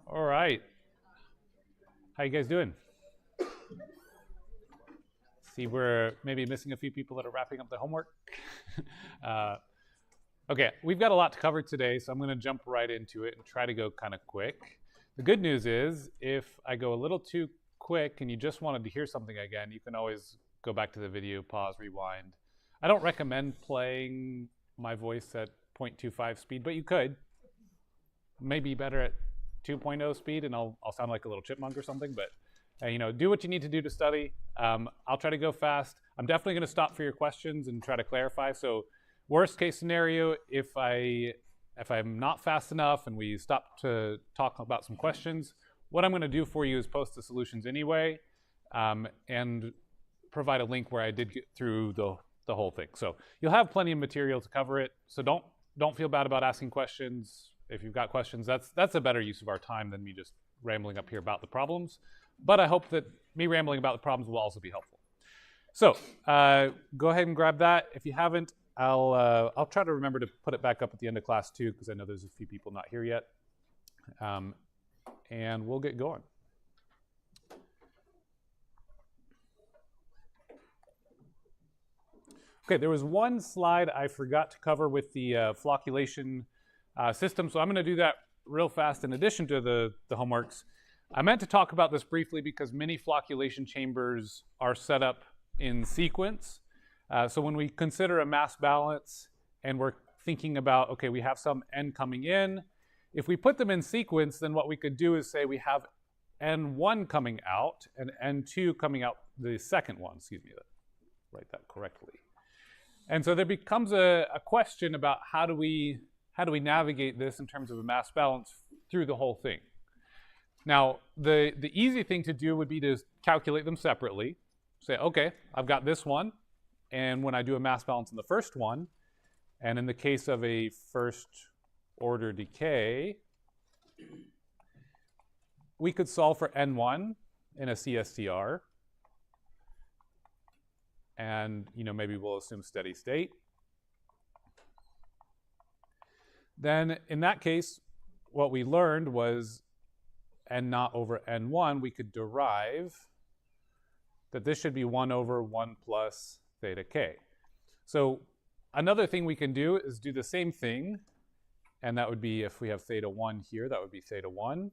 All right. How you guys doing? See, we're maybe missing a few people that are wrapping up their homework. uh, okay, we've got a lot to cover today, so I'm going to jump right into it and try to go kind of quick. The good news is, if I go a little too quick and you just wanted to hear something again, you can always go back to the video, pause, rewind. I don't recommend playing my voice at 0.25 speed, but you could. Maybe better at 2.0 speed, and I'll sound like a little chipmunk or something, but do what you need to do to study. I'll try to go fast. I'm definitely going to stop for your questions and try to clarify. So worst case scenario, if I'm not fast enough and we stop to talk about some questions, what I'm going to do for you is post the solutions anyway, and provide a link where I did get through the whole thing. So you'll have plenty of material to cover it. So don't feel bad about asking questions. If you've got questions, that's a better use of our time than me just rambling up here about the problems. But I hope that me rambling about the problems will also be helpful. So go ahead and grab that. If you haven't, I'll try to remember to put it back up at the end of class too, because I know there's a few people not here yet. And we'll get going. Okay, there was one slide I forgot to cover with the flocculation system, so I'm going to do that real fast in addition to the homeworks. I meant to talk about this briefly because many flocculation chambers are set up in sequence. So when we consider a mass balance and we're thinking about, okay, we have some N coming in, if we put them in sequence, then what we could do is say we have N1 coming out and N2 coming out the second one. Excuse me, write that correctly. And so there becomes a question about how do we navigate this in terms of a mass balance through the whole thing. Now, the easy thing to do would be to calculate them separately. Say, okay, I've got this one, and when I do a mass balance in the first one, and in the case of a first order decay, we could solve for N1 in a CSTR. And maybe we'll assume steady state. Then in that case, what we learned was N0 over N1, we could derive that this should be 1 over 1 plus theta k. So another thing we can do is do the same thing, and that would be if we have theta 1 here, that would be theta 1.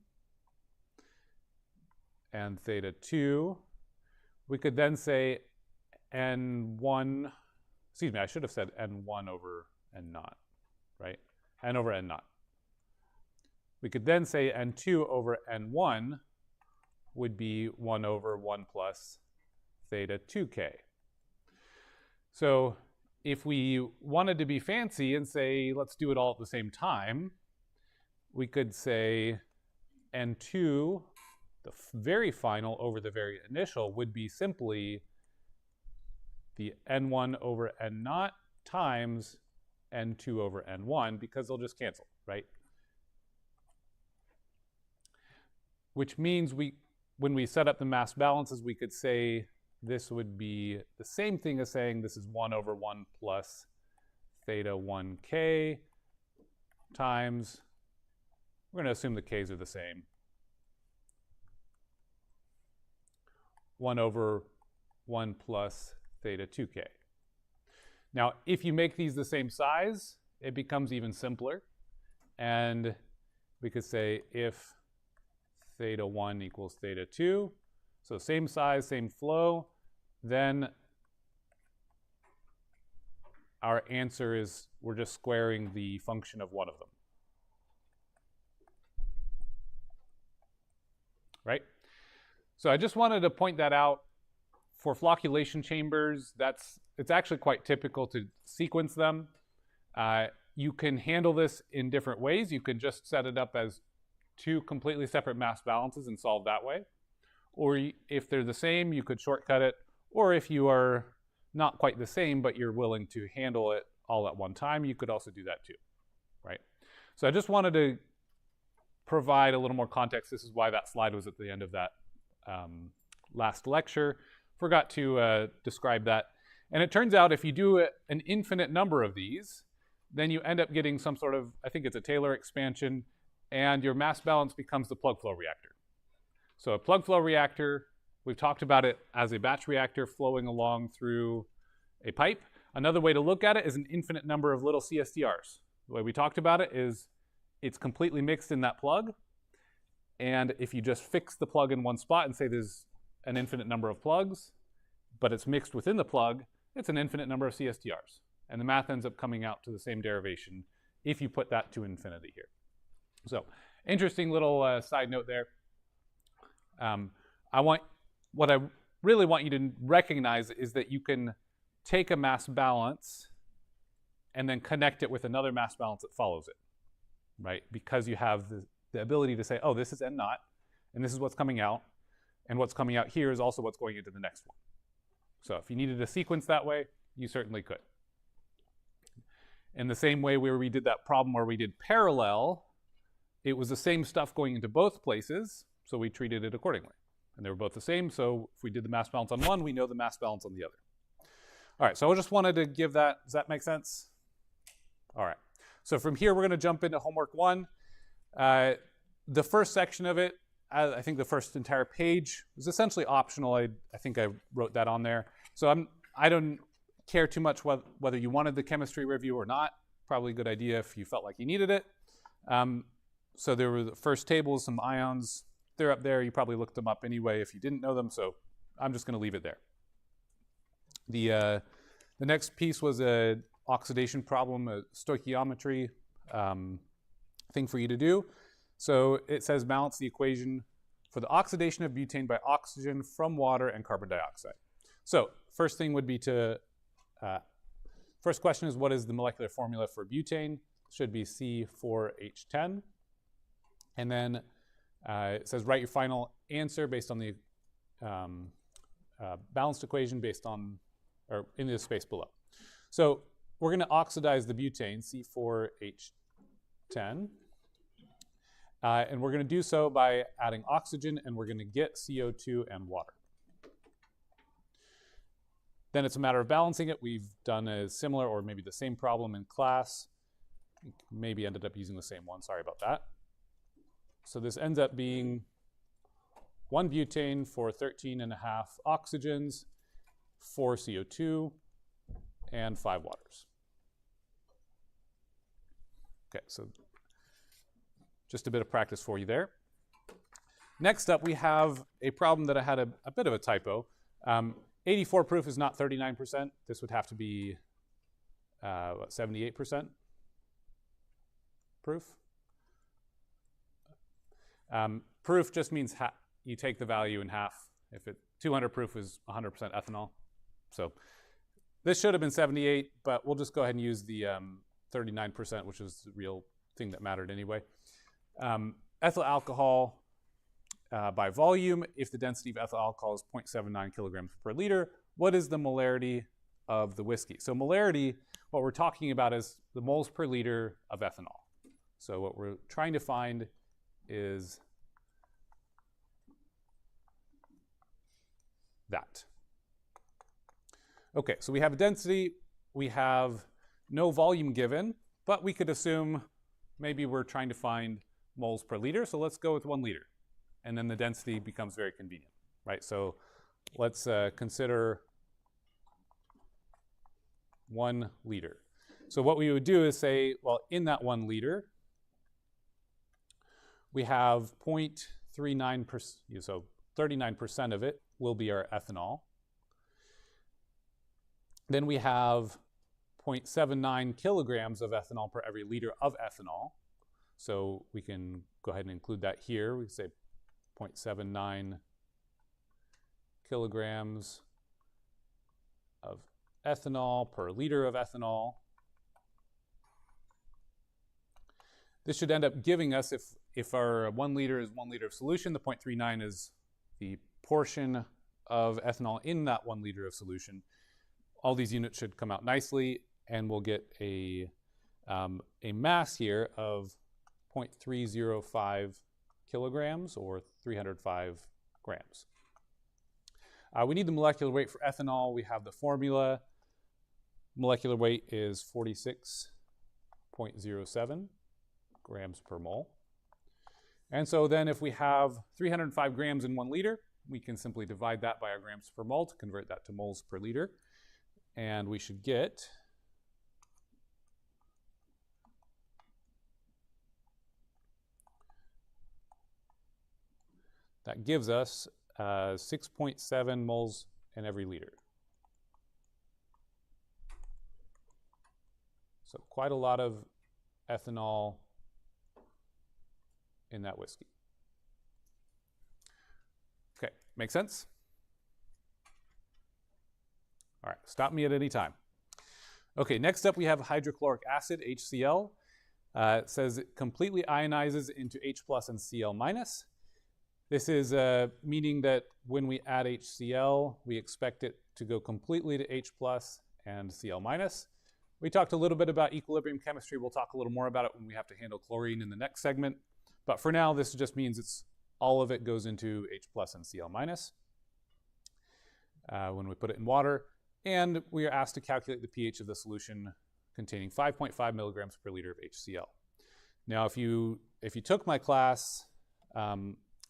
And theta 2, we could then say N1, excuse me, I should have said N1 over N0, right? N over N0. We could then say N2 over N1 would be 1 over 1 plus theta 2k. So if we wanted to be fancy and say, let's do it all at the same time, we could say N2, the very final over the very initial, would be simply the N1 over N0 times N2 over N1, because they'll just cancel, right? Which means when we set up the mass balances, we could say this would be the same thing as saying this is 1 over 1 plus theta 1k times, we're going to assume the k's are the same, 1 over 1 plus theta 2k. Now, if you make these the same size, it becomes even simpler. And we could say if theta 1 equals theta 2, so same size, same flow, then our answer is we're just squaring the function of one of them. Right? So I just wanted to point that out. For flocculation chambers, it's actually quite typical to sequence them. You can handle this in different ways. You can just set it up as two completely separate mass balances and solve that way. Or if they're the same, you could shortcut it. Or if you are not quite the same, but you're willing to handle it all at one time, you could also do that too, right? So I just wanted to provide a little more context. This is why that slide was at the end of that last lecture. Forgot to describe that. And it turns out if you do an infinite number of these, then you end up getting some sort of, I think it's a Taylor expansion, and your mass balance becomes the plug flow reactor. So a plug flow reactor, we've talked about it as a batch reactor flowing along through a pipe. Another way to look at it is an infinite number of little CSTRs. The way we talked about it is it's completely mixed in that plug, and if you just fix the plug in one spot and say there's an infinite number of plugs, but it's mixed within the plug, it's an infinite number of CSTRs. And the math ends up coming out to the same derivation if you put that to infinity here. So, interesting little side note there. What I really want you to recognize is that you can take a mass balance and then connect it with another mass balance that follows it, right? Because you have the ability to say, oh, this is N naught, and this is what's coming out, and what's coming out here is also what's going into the next one. So if you needed a sequence that way, you certainly could. In the same way where we did that problem where we did parallel, it was the same stuff going into both places, so we treated it accordingly. And they were both the same, so if we did the mass balance on one, we know the mass balance on the other. All right, so I just wanted to give that, does that make sense? All right, so from here, we're gonna jump into homework 1. The first section of it, I think the first entire page was essentially optional. I think I wrote that on there. So I don't care too much whether you wanted the chemistry review or not. Probably a good idea if you felt like you needed it. So there were the first tables, some ions. They're up there. You probably looked them up anyway if you didn't know them, so I'm just gonna leave it there. The next piece was a oxidation problem, a stoichiometry thing for you to do. So it says balance the equation for the oxidation of butane by oxygen from water and carbon dioxide. So first thing would be to, first question is what is the molecular formula for butane? Should be C4H10. And then it says write your final answer based on the balanced equation based on, or in the space below. So we're gonna oxidize the butane, C4H10. And we're going to do so by adding oxygen, and we're going to get CO2 and water. Then it's a matter of balancing it. We've done a similar or maybe the same problem in class. Maybe ended up using the same one. Sorry about that. So this ends up being 1 butane for 13.5 oxygens, 4 CO2, and 5 waters. Okay, so just a bit of practice for you there. Next up, we have a problem that I had a bit of a typo. 84 proof is not 39%. This would have to be, 78% proof? Proof just means you take the value in half. If 200 proof is 100% ethanol. So this should have been 78, but we'll just go ahead and use the 39%, which is the real thing that mattered anyway. Ethyl alcohol by volume, if the density of ethyl alcohol is 0.79 kilograms per liter, what is the molarity of the whiskey? So molarity, what we're talking about is the moles per liter of ethanol. So what we're trying to find is that. Okay, so we have a density, we have no volume given, but we could assume maybe we're trying to find moles per liter, so let's go with 1 liter. And then the density becomes very convenient, right? So let's consider 1 liter. So what we would do is say, well, in that 1 liter, we have 0.39%, so 39% of it will be our ethanol. Then we have 0.79 kilograms of ethanol per every liter of ethanol. So we can go ahead and include that here. We say 0.79 kilograms of ethanol per liter of ethanol. This should end up giving us, if our 1 liter is 1 liter of solution, the 0.39 is the portion of ethanol in that 1 liter of solution. All these units should come out nicely, and we'll get a mass here of 0.305 kilograms, or 305 grams. We need the molecular weight for ethanol. We have the formula. Molecular weight is 46.07 grams per mole. And so then if we have 305 grams in 1 liter, we can simply divide that by our grams per mole to convert that to moles per liter. And we should get that gives us 6.7 moles in every liter. So quite a lot of ethanol in that whiskey. Okay, make sense? All right, stop me at any time. Okay, next up we have hydrochloric acid, HCl. It says it completely ionizes into H plus and Cl minus. This is meaning that when we add HCl, we expect it to go completely to H plus and Cl minus. We talked a little bit about equilibrium chemistry. We'll talk a little more about it when we have to handle chlorine in the next segment. But for now, this just means it's all of it goes into H plus and Cl minus when we put it in water. And we are asked to calculate the pH of the solution containing 5.5 milligrams per liter of HCl. Now, if you took my class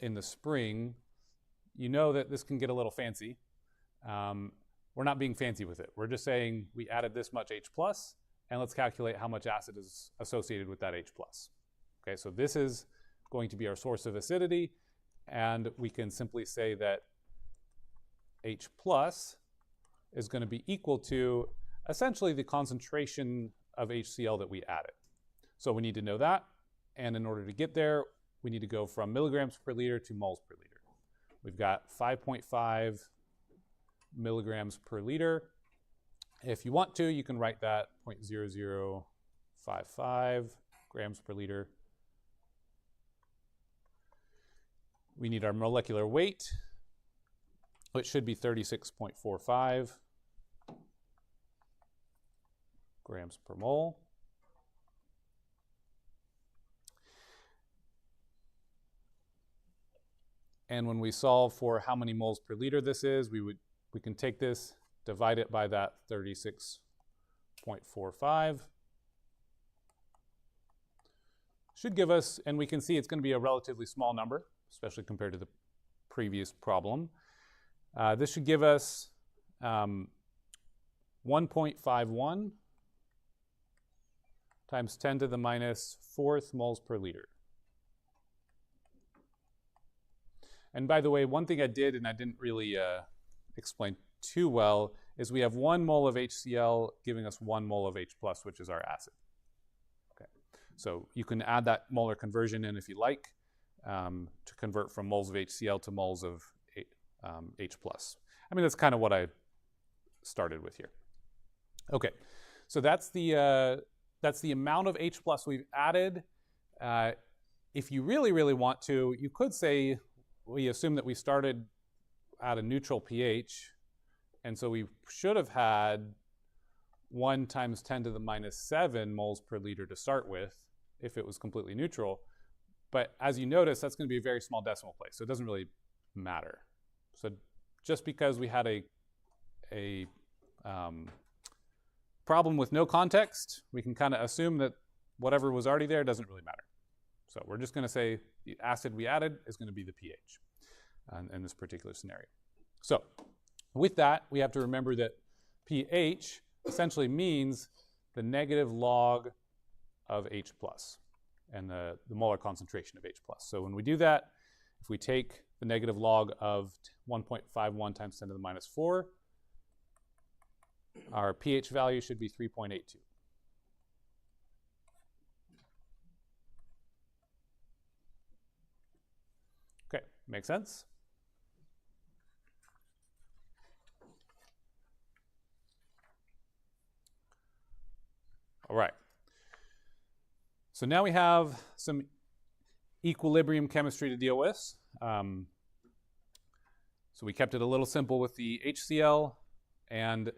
in the spring, you know that this can get a little fancy. We're not being fancy with it. We're just saying we added this much H plus, and let's calculate how much acid is associated with that H plus. Okay, so this is going to be our source of acidity, and we can simply say that H plus is going to be equal to essentially the concentration of HCl that we added. So we need to know that, and in order to get there, we need to go from milligrams per liter to moles per liter. We've got 5.5 milligrams per liter. If you want to, you can write that 0.0055 grams per liter. We need our molecular weight, which should be 36.45 grams per mole. And when we solve for how many moles per liter this is, we can take this, divide it by that 36.45. Should give us, and we can see it's going to be a relatively small number, especially compared to the previous problem. This should give us 1.51 times 10 to the minus 4th moles per liter. And by the way, one thing I did and I didn't really explain too well is we have 1 mole of HCl giving us 1 mole of H plus, which is our acid. Okay, so you can add that molar conversion in if you like to convert from moles of HCl to moles of H plus. I mean, that's kind of what I started with here. Okay, so that's the amount of H plus we've added. If you really, really want to, you could say we assume that we started at a neutral pH, and so we should have had 1 times 10 to the minus 7 moles per liter to start with if it was completely neutral. But as you notice, that's going to be a very small decimal place, so it doesn't really matter. So just because we had a problem with no context, we can kind of assume that whatever was already there doesn't really matter. So we're just going to say the acid we added is going to be the pH in this particular scenario. So with that, we have to remember that pH essentially means the negative log of H plus and the molar concentration of H plus. So when we do that, if we take the negative log of 1.51 times 10 to the minus 4, our pH value should be 3.82. Okay, make sense? All right. So now we have some equilibrium chemistry to deal with. So we kept it a little simple with the HCl, and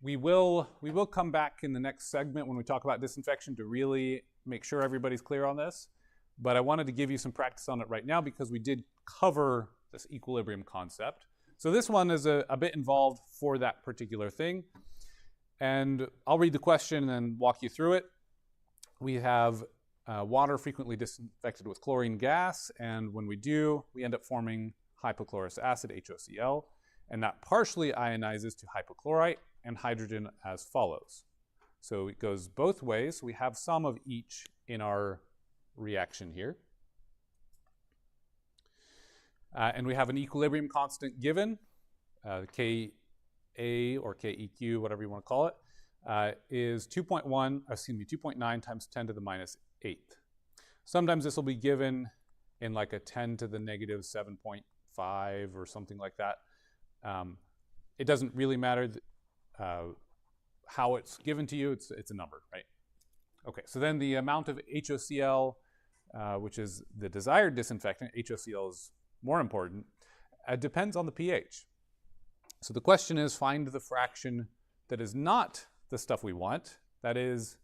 we will come back in the next segment when we talk about disinfection to really make sure everybody's clear on this. But I wanted to give you some practice on it right now because we did cover this equilibrium concept. So this one is a bit involved for that particular thing. And I'll read the question and then walk you through it. We have water frequently disinfected with chlorine gas, and when we do, we end up forming hypochlorous acid, HOCl, and that partially ionizes to hypochlorite and hydrogen as follows. So it goes both ways. We have some of each in our reaction here. And we have an equilibrium constant given, Ka or Keq, whatever you want to call it, is 2.9 times 10 to the minus 8th. Sometimes this will be given in like a 10 to the negative 7.5 or something like that. It doesn't really matter how it's given to you. It's a number, right? Okay, so then the amount of HOCl, which is the desired disinfectant, HOCl is more important, depends on the pH. So the question is, find the fraction that is not the stuff we want. That is,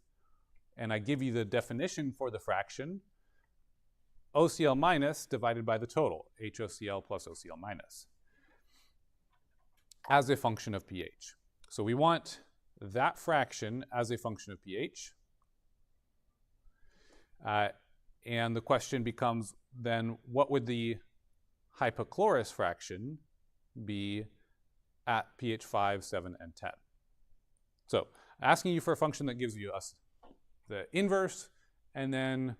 and I give you the definition for the fraction, OCl minus divided by the total, HOCl plus OCl minus, as a function of pH. So we want that fraction as a function of pH. And the question becomes then, what would the hypochlorous fraction be at pH 5, 7, and 10? So asking you for a function that gives you us the inverse, and then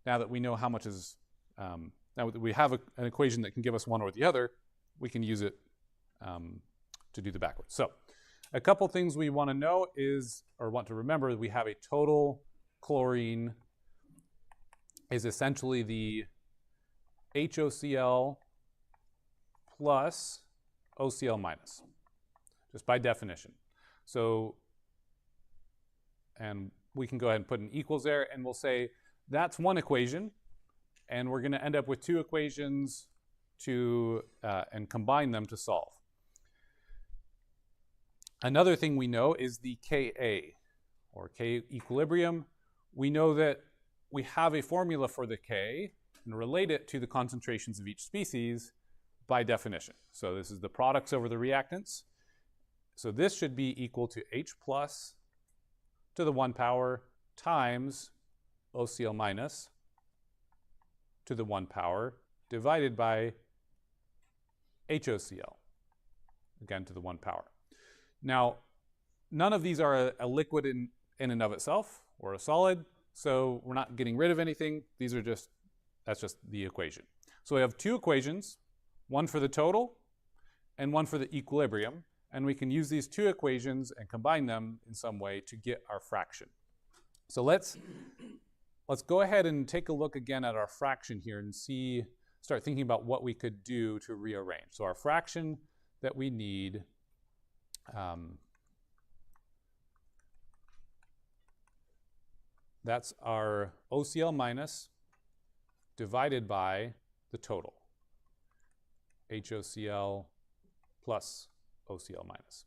now that we know how much is, now that we have an equation that can give us one or the other, we can use it to do the backwards. So a couple things we want to know is, or want to remember, we have a total chlorine is essentially the HOCl plus OCl minus, just by definition. So, and we can go ahead and put an equals there, and we'll say that's one equation, and we're going to end up with two equations to and combine them to solve. Another thing we know is the Ka, or K equilibrium. We know that we have a formula for the K and relate it to the concentrations of each species by definition. So this is the products over the reactants. So this should be equal to H plus to the 1 power times OCl minus to the 1 power divided by HOCl, again to the 1 power. Now, none of these are a liquid in and of itself, or a solid, so we're not getting rid of anything. These are just, that's just the equation. So we have two equations, one for the total and one for the equilibrium, and we can use these two equations and combine them in some way to get our fraction. So let's go ahead and take a look again at our fraction here and start thinking about what we could do to rearrange. So our fraction that we need, that's our OCl minus divided by the total, HOCl plus OCl minus.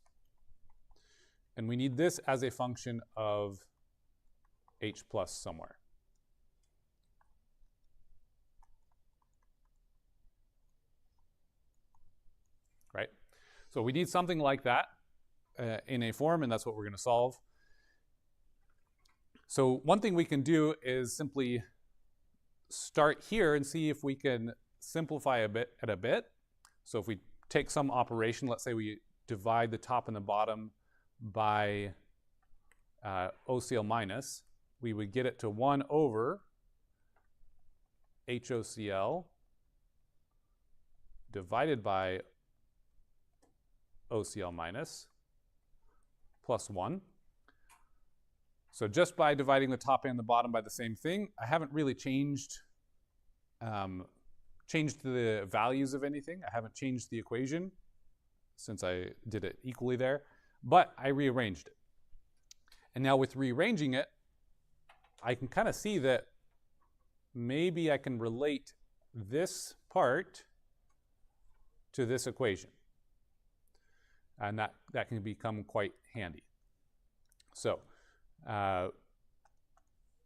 And we need this as a function of H plus somewhere. Right? So we need something like that in a form, and that's what we're going to solve. So one thing we can do is simply start here and see if we can simplify a bit. So if we take some operation, let's say we divide the top and the bottom by OCl minus, we would get it to 1 over HOCl divided by OCl minus plus 1. So just by dividing the top and the bottom by the same thing, I haven't really changed the values of anything. I haven't changed the equation since I did it equally there, but I rearranged it. And now with rearranging it, I can kind of see that maybe I can relate this part to this equation. And that can become quite handy. So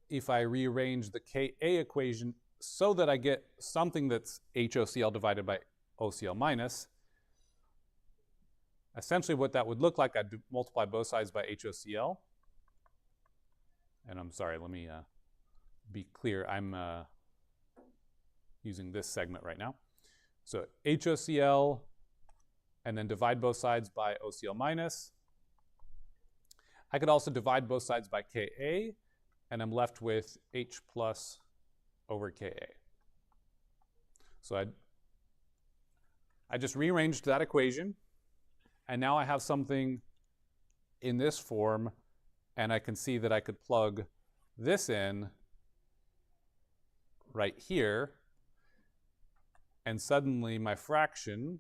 if I rearrange the Ka equation so that I get something that's HOCl divided by OCl minus, essentially what that would look like, I'd multiply both sides by HOCl. And I'm sorry, let me be clear, I'm using this segment right now. So HOCl, and then divide both sides by OCl minus. I could also divide both sides by Ka, and I'm left with H plus over Ka. So I just rearranged that equation, and now I have something in this form, and I can see that I could plug this in right here, and suddenly my fraction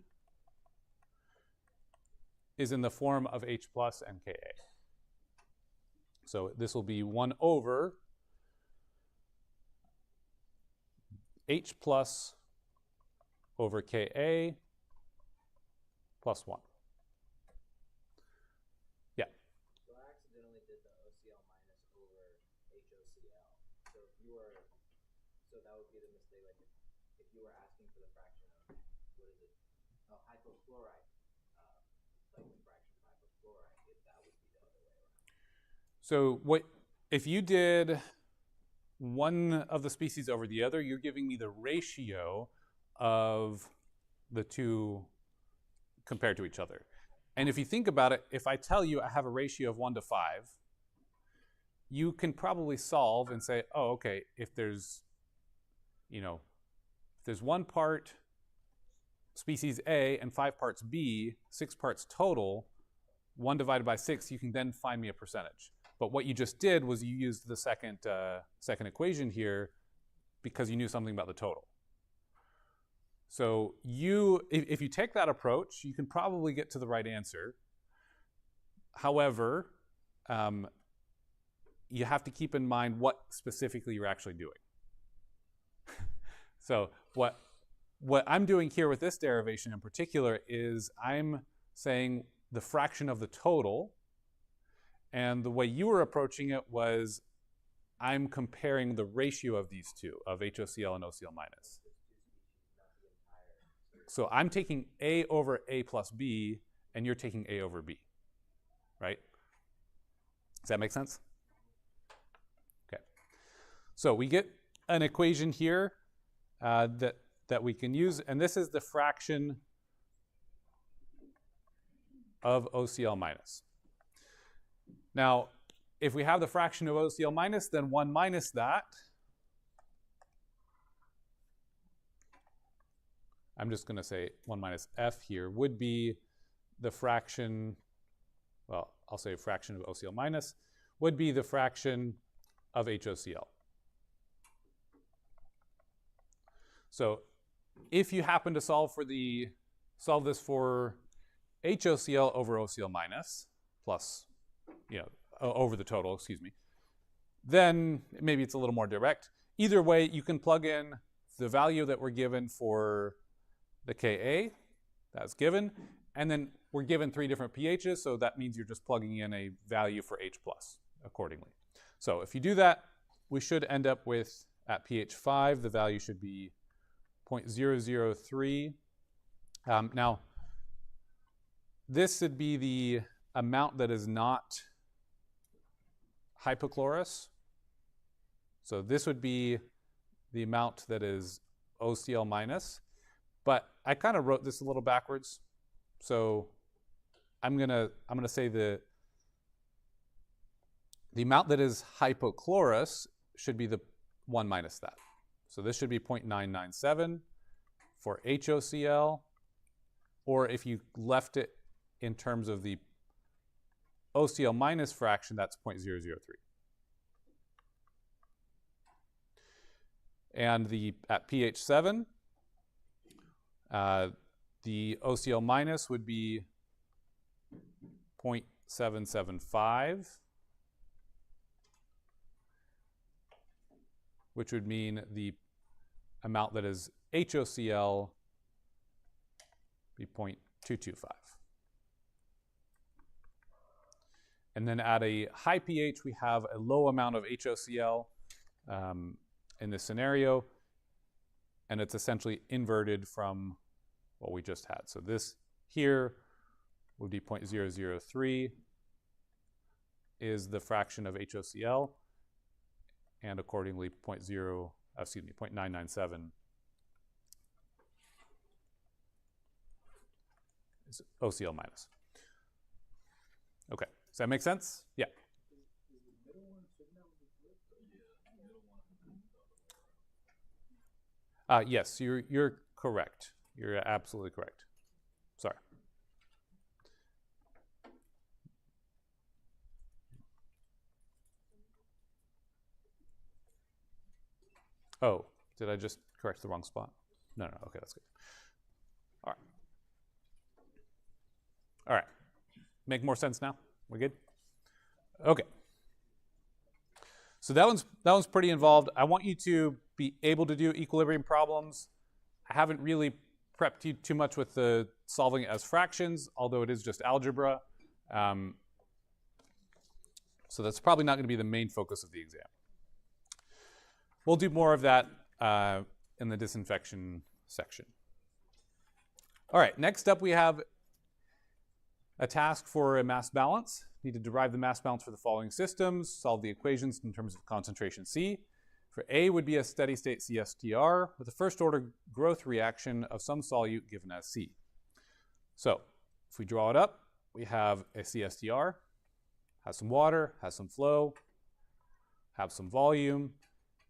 is in the form of H plus and Ka. So this will be 1 over H plus over Ka plus 1. Yeah? So I accidentally did the OCl minus over HOCl. So if you were, so that would be the mistake. Like if you were asking for the fraction of, what is it? Oh, hypochlorite. Like the fraction of hypochlorite, if that would be the other way around. So what if you did one of the species over the other, you're giving me the ratio of the two compared to each other. And if you think about it, if I tell you I have a ratio of 1 to 5, you can probably solve and say, oh, okay, if there's, if there's 1 part species A and 5 parts B, 6 parts total, 1 divided by 6, you can then find me a percentage. But what you just did was you used the second equation here because you knew something about the total. So if you take that approach, you can probably get to the right answer. However, you have to keep in mind what specifically you're actually doing. So what I'm doing here with this derivation in particular is I'm saying the fraction of the total, and the way you were approaching it was I'm comparing the ratio of these two, of HOCl and OCl minus. So I'm taking A over A plus B, and you're taking A over B, right? Does that make sense? Okay. So we get an equation here that we can use, and this is the fraction of OCl minus. Now, if we have the fraction of OCl minus, then 1 minus that, I'm just going to say 1 minus f here, would be the fraction, well, I'll say fraction of OCl minus, would be the fraction of HOCl. So if you happen to solve this for HOCl over OCl minus, plus, over the total, excuse me, then maybe it's a little more direct. Either way, you can plug in the value that we're given for the Ka, that's given, and then we're given 3 different pHs, so that means you're just plugging in a value for H plus accordingly. So if you do that, we should end up with, at pH 5, the value should be 0.003. Now, this would be the amount that is not hypochlorous. So this would be the amount that is OCl minus. But I kind of wrote this a little backwards. So I'm gonna say the amount that is hypochlorous should be the 1 minus that. So this should be 0.997 for HOCl, or if you left it in terms of the OCl minus fraction, that's 0.003. And at pH 7, the OCl minus would be 0.775, which would mean the amount that is HOCl be 0.225. And then at a high pH, we have a low amount of HOCl in this scenario, and it's essentially inverted from what we just had. So this here would be 0.003 is the fraction of HOCl, and accordingly 0.997 is OCl minus. Okay, does that make sense? Yeah. Yes, you're correct. You're absolutely correct. Sorry. Oh, did I just correct the wrong spot? No, okay, that's good. All right. All right. Make more sense now? We're good? Okay. So that one's pretty involved. I want you to be able to do equilibrium problems. I haven't really prepped you too much with the solving it as fractions, although it is just algebra. So that's probably not going to be the main focus of the exam. We'll do more of that in the disinfection section. All right, next up we have a task for a mass balance. Need to derive the mass balance for the following systems, solve the equations in terms of concentration C. For A would be a steady state CSTR with a first order growth reaction of some solute given as C. So if we draw it up, we have a CSTR, has some water, has some flow, have some volume,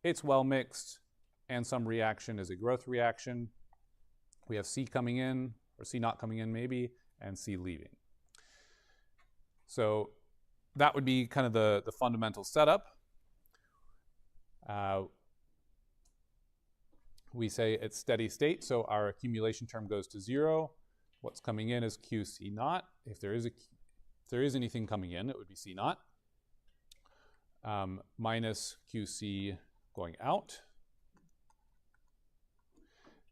it's well mixed, and some reaction is a growth reaction. We have C coming in, or C not coming in maybe, and C leaving. So that would be kind of the fundamental setup. We say it's steady state, so our accumulation term goes to 0. What's coming in is QC naught. If there is anything coming in, it would be C naught minus QC going out.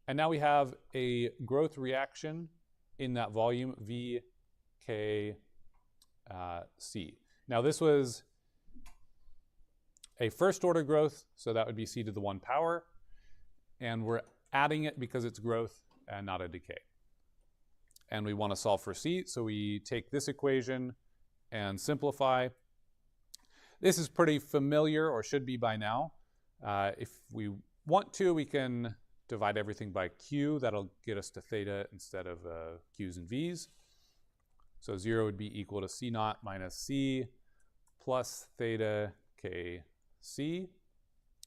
And now we have a growth reaction in that volume, VKC. Now this was a first order growth, so that would be C to the 1 power. And we're adding it because it's growth and not a decay. And we want to solve for C, so we take this equation and simplify. This is pretty familiar, or should be by now. If we want to, we can divide everything by Q. That'll get us to theta instead of Q's and V's. So 0 would be equal to C naught minus C plus theta KC.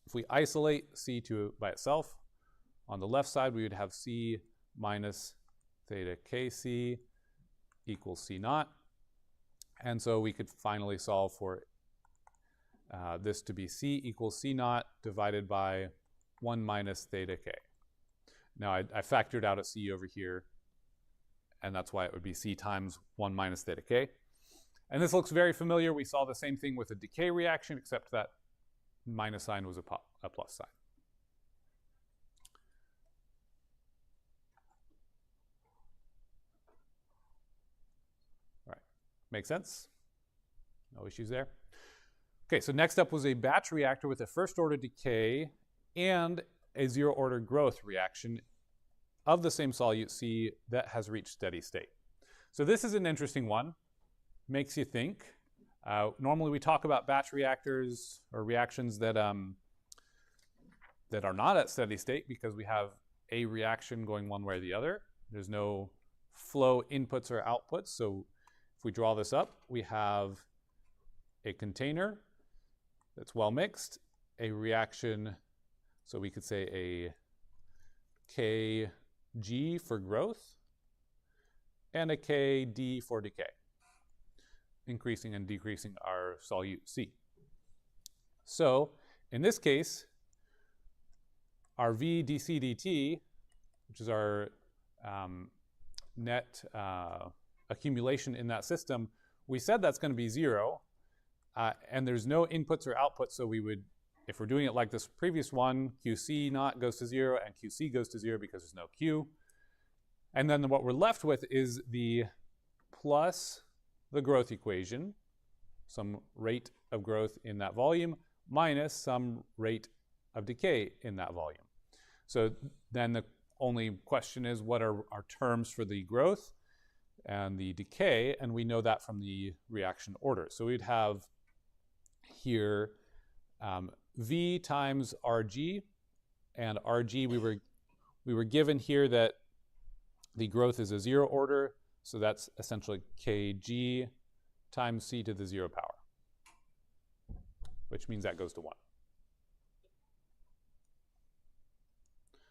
If we isolate C by itself, on the left side we would have C minus theta KC equals C naught. And so we could finally solve for this to be C equals C naught divided by 1 minus theta K. Now I factored out a C over here, and that's why it would be C times 1 minus theta K. And this looks very familiar. We saw the same thing with a decay reaction, except that minus sign was a plus sign. All right, make sense? No issues there? Okay, so next up was a batch reactor with a first order decay and a 0 order growth reaction of the same solute C that has reached steady state. So this is an interesting one. Makes you think. Normally we talk about batch reactors or reactions that are not at steady state because we have a reaction going one way or the other. There's no flow inputs or outputs. So if we draw this up, we have a container that's well mixed, a reaction, so we could say a Kg for growth, and a Kd for decay, increasing and decreasing our solute C. So in this case, our V dc dt, which is our net accumulation in that system, we said that's going to be 0, and there's no inputs or outputs, so we would, if we're doing it like this previous one, QC naught goes to 0 and QC goes to 0 because there's no Q. And then what we're left with is the plus the growth equation, some rate of growth in that volume, minus some rate of decay in that volume. So then the only question is, what are our terms for the growth and the decay? And we know that from the reaction order. So we'd have here V times RG, and RG we were given here that the growth is a 0 order, so that's essentially kg times c to the 0 power, which means that goes to 1.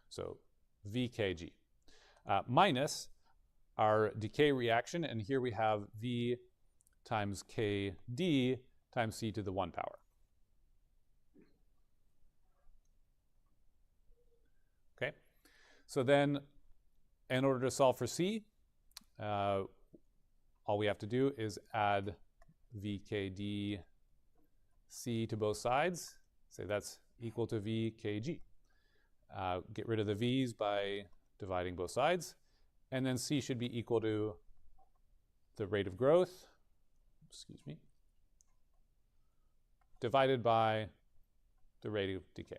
So VKG minus our decay reaction, and here we have V times KD times c to the 1 power. Okay, so then in order to solve for C, all we have to do is add VKD C to both sides. Say that's equal to VKG. Get rid of the V's by dividing both sides. And then C should be equal to the rate of growth, divided by the rate of decay.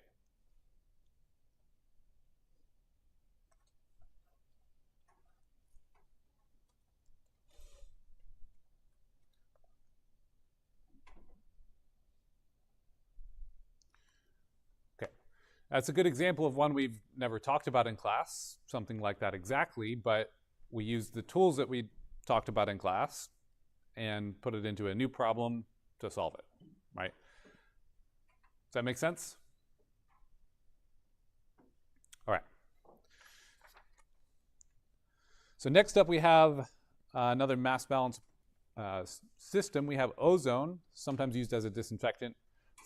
That's a good example of one we've never talked about in class, something like that exactly, but we used the tools that we talked about in class and put it into a new problem to solve it, right? Does that make sense? All right. So next up we have another mass balance system. We have ozone, sometimes used as a disinfectant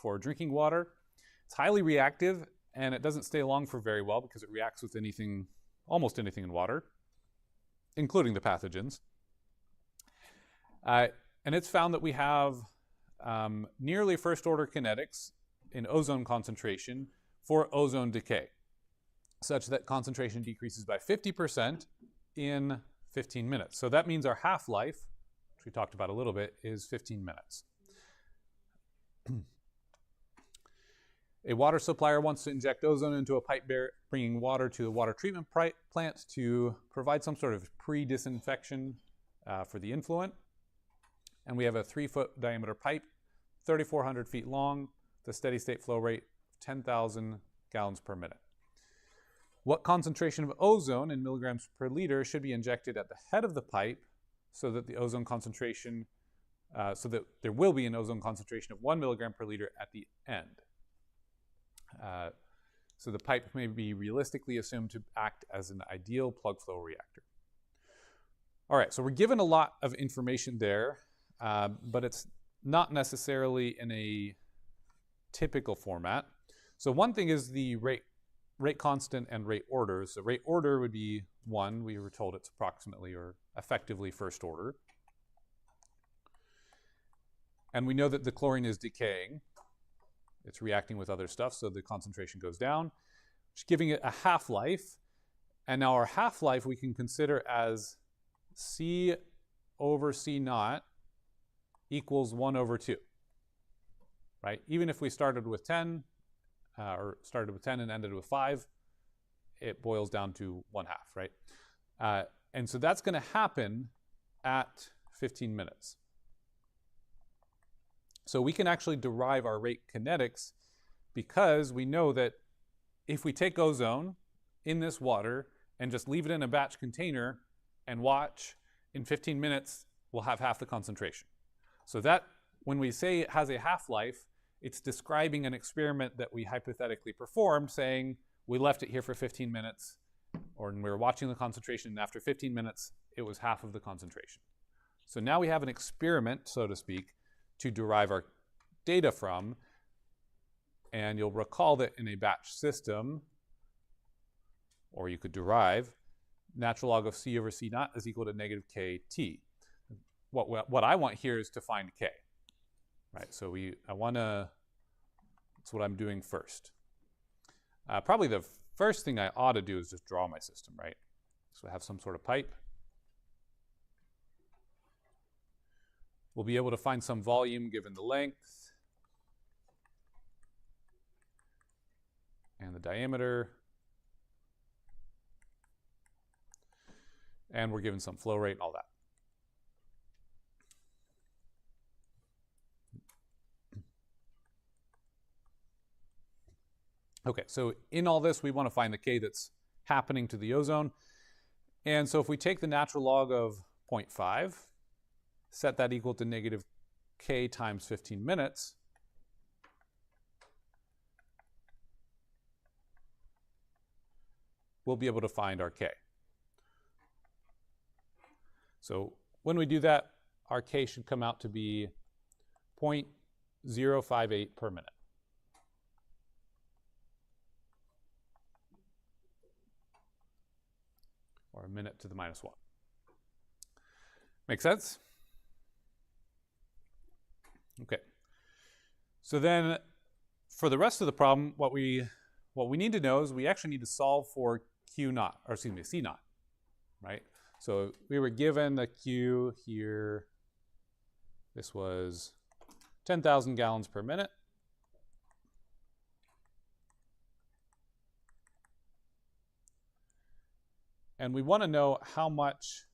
for drinking water. It's highly reactive, and it doesn't stay long for very well because it reacts with anything, almost anything in water, including the pathogens. And it's found that we have nearly first-order kinetics in ozone concentration for ozone decay, such that concentration decreases by 50% in 15 minutes. So that means our half-life, which we talked about a little bit, is 15 minutes. A water supplier wants to inject ozone into a pipe bringing water to the water treatment plant to provide some sort of pre-disinfection for the influent. And we have a 3-foot diameter pipe, 3,400 feet long, the steady state flow rate of 10,000 gallons per minute. What concentration of ozone in milligrams per liter should be injected at the head of the pipe so that the ozone concentration, so that there will be an ozone concentration of 1 milligram per liter at the end? So the pipe may be realistically assumed to act as an ideal plug flow reactor. All right, so we're given a lot of information there, but it's not necessarily in a typical format. So one thing is the rate constant and rate order. So rate order would be 1. We were told it's approximately or effectively first order. And we know that the chlorine is decaying. It's reacting with other stuff, so the concentration goes down, just giving it a half-life. And now our half-life we can consider as C over C naught equals 1 over 2, right? Even if we started with 10, or started with 10 and ended with 5, it boils down to 1/2, right? And so that's going to happen at 15 minutes. So we can actually derive our rate kinetics because we know that if we take ozone in this water and just leave it in a batch container and watch, in 15 minutes, we'll have half the concentration. So that, when we say it has a half-life, it's describing an experiment that we hypothetically performed, saying we left it here for 15 minutes, or we were watching the concentration, and after 15 minutes, it was half of the concentration. So now we have an experiment, so to speak, to derive our data from. And you'll recall that in a batch system, or you could derive, natural log of C over C naught is equal to negative KT. What I want here is to find K, right? So that's what I'm doing first. Probably the first thing I ought to do is just draw my system, right? So I have some sort of pipe. We'll be able to find some volume given the length and the diameter. And we're given some flow rate and all that. Okay, so in all this, we want to find the K that's happening to the ozone. And so if we take the natural log of 0.5, set that equal to negative K times 15 minutes, we'll be able to find our K. So when we do that, our K should come out to be 0.058 per minute. Or a minute to the minus 1. Make sense? Okay. So then for the rest of the problem, what we need to know is we actually need to solve for Q naught, or excuse me, C naught, right? So we were given the Q here. This was 10,000 gallons per minute. And we want to know how much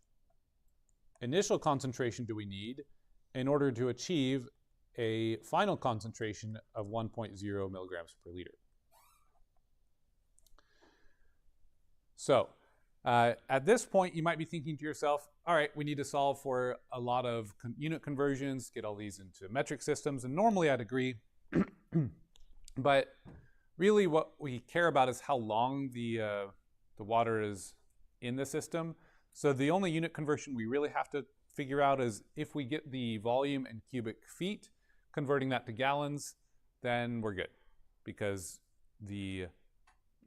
initial concentration do we need in order to achieve a final concentration of 1.0 milligrams per liter. So at this point, you might be thinking to yourself, all right, we need to solve for a lot of unit conversions, get all these into metric systems, and normally I'd agree. But really what we care about is how long the water is in the system. So the only unit conversion we really have to figure out is if we get the volume in cubic feet, converting that to gallons, then we're good, because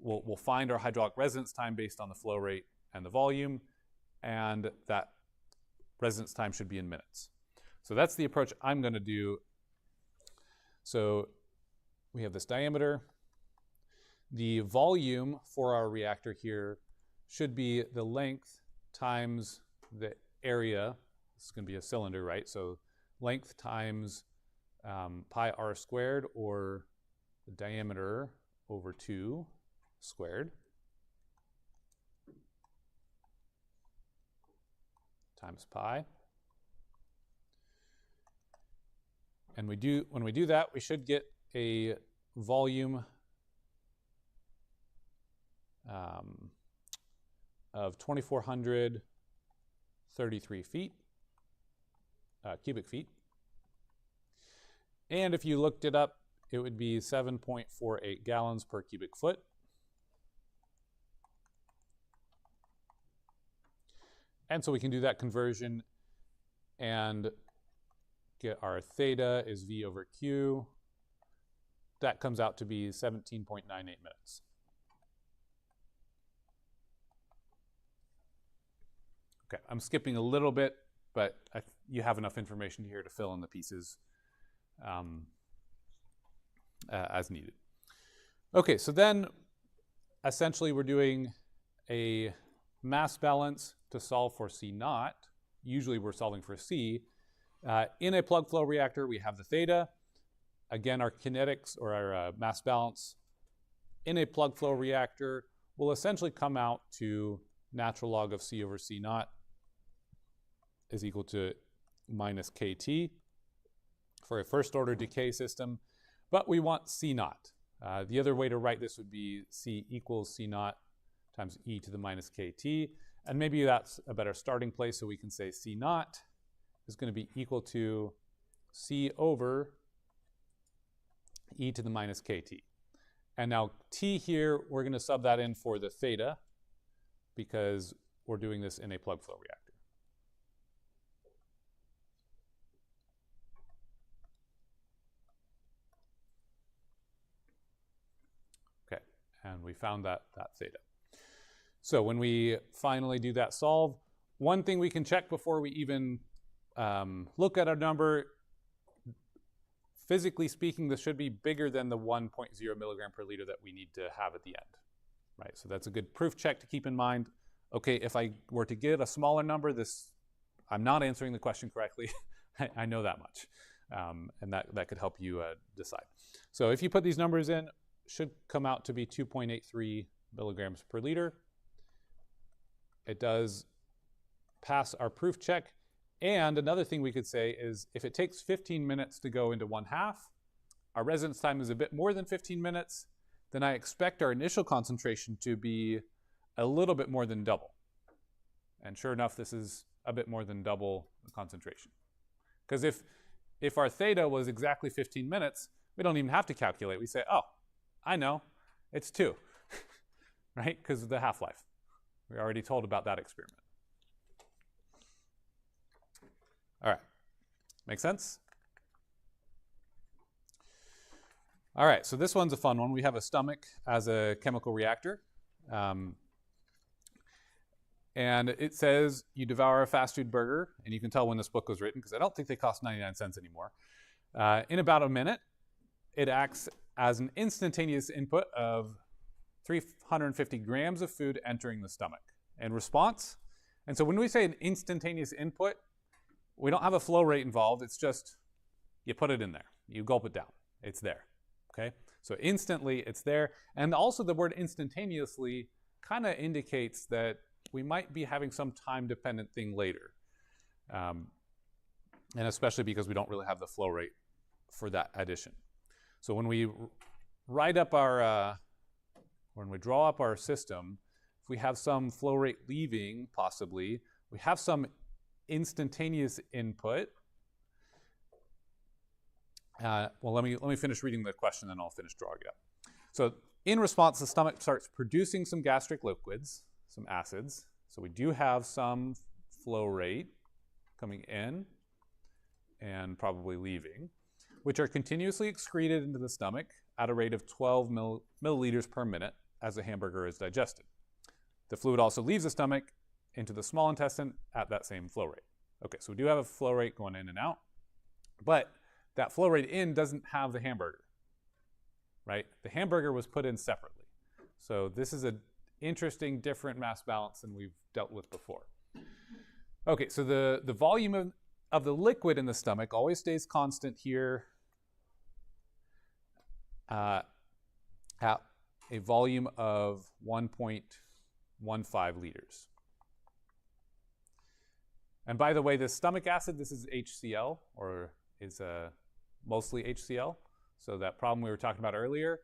we'll find our hydraulic residence time based on the flow rate and the volume, and that residence time should be in minutes. So that's the approach I'm going to do. So we have this diameter. The volume for our reactor here should be the length times the area. This is going to be a cylinder, right? So length times pi r squared, or the diameter over 2 squared, times pi. And when we do that, we should get a volume of 2,433 feet, cubic feet. And if you looked it up, it would be 7.48 gallons per cubic foot. And so we can do that conversion and get our theta is V over Q. That comes out to be 17.98 minutes. Okay, I'm skipping a little bit, but you have enough information here to fill in the pieces as needed. Okay, so then essentially we're doing a mass balance to solve for C naught. Usually we're solving for C. In a plug flow reactor, we have the theta. Again, our kinetics, or our mass balance in a plug flow reactor will essentially come out to natural log of C over C naught is equal to minus KT for a first order decay system, but we want C naught. The other way to write this would be C equals C naught times e to the minus KT, and maybe that's a better starting place, so we can say C naught is going to be equal to C over e to the minus KT. And now T here, we're going to sub that in for the theta, because we're doing this in a plug flow reactor. Okay, and we found that theta. So when we finally do that solve, one thing we can check before we even look at our number, physically speaking, this should be bigger than the 1.0 milligram per liter that we need to have at the end, right? So that's a good proof check to keep in mind. Okay, if I were to get a smaller number, I'm not answering the question correctly. I know that much, and that could help you decide. So if you put these numbers in, should come out to be 2.83 milligrams per liter. It does pass our proof check. And another thing we could say is if it takes 15 minutes to go into 1/2, our residence time is a bit more than 15 minutes, then I expect our initial concentration to be a little bit more than double. And sure enough, this is a bit more than double the concentration. Because if our theta was exactly 15 minutes, we don't even have to calculate. We say, oh, I know, it's 2, right? Because of the half-life. We already told about that experiment. All right, make sense? All right, so this one's a fun one. We have a stomach as a chemical reactor. And it says you devour a fast food burger, and you can tell when this book was written because I don't think they cost 99 cents anymore. In about a minute, it acts as an instantaneous input of 350 grams of food entering the stomach. In response, and so when we say an instantaneous input, we don't have a flow rate involved. It's just you put it in there. You gulp it down. It's there. Okay? So instantly, it's there. And also the word instantaneously kind of indicates that we might be having some time-dependent thing later. And especially because we don't really have the flow rate for that addition. So when we write up our, when we draw up our system, if we have some flow rate leaving, possibly, we have some instantaneous input. Well, let me finish reading the question, then I'll finish drawing it up. So in response, the stomach starts producing some gastric liquids, some acids. So we do have some flow rate coming in and probably leaving, which are continuously excreted into the stomach at a rate of 12 milliliters per minute as the hamburger is digested. The fluid also leaves the stomach into the small intestine at that same flow rate. Okay, so we do have a flow rate going in and out, but that flow rate in doesn't have the hamburger, right? The hamburger was put in separately. So this is an interesting, different mass balance than we've dealt with before. Okay, so the volume of the liquid in the stomach always stays constant here at a volume of 1.15 liters. And by the way, this stomach acid, this is HCl, or is mostly HCl. So that problem we were talking about earlier,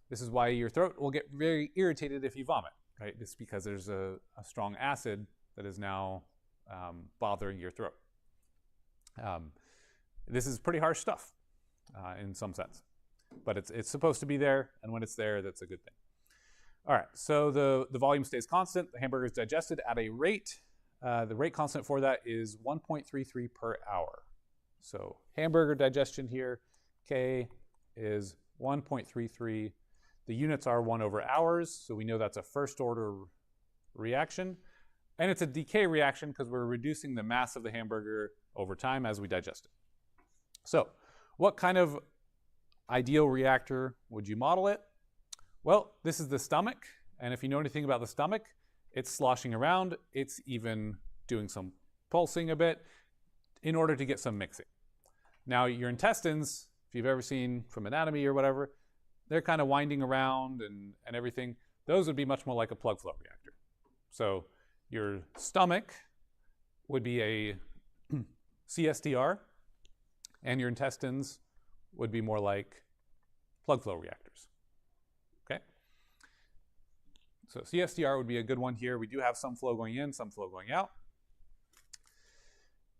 this is why your throat will get very irritated if you vomit, right? It's because there's a strong acid that is now bothering your throat. This is pretty harsh stuff in some sense, but it's supposed to be there, and when it's there, that's a good thing. All right, so the volume stays constant. The hamburger is digested at a rate. The rate constant for that is 1.33 per hour. So hamburger digestion here, K is 1.33. The units are 1 over hours, so we know that's a first order reaction. And it's a decay reaction because we're reducing the mass of the hamburger over time as we digest it. So what kind of ideal reactor would you model it? Well, this is the stomach, and if you know anything about the stomach, it's sloshing around. It's even doing some pulsing a bit in order to get some mixing. Now, your intestines, if you've ever seen from anatomy or whatever, they're kind of winding around and everything. Those would be much more like a plug flow reactor. So your stomach would be a CSTR, and your intestines would be more like plug flow reactors. Okay? So CSTR would be a good one here. We do have some flow going in, some flow going out.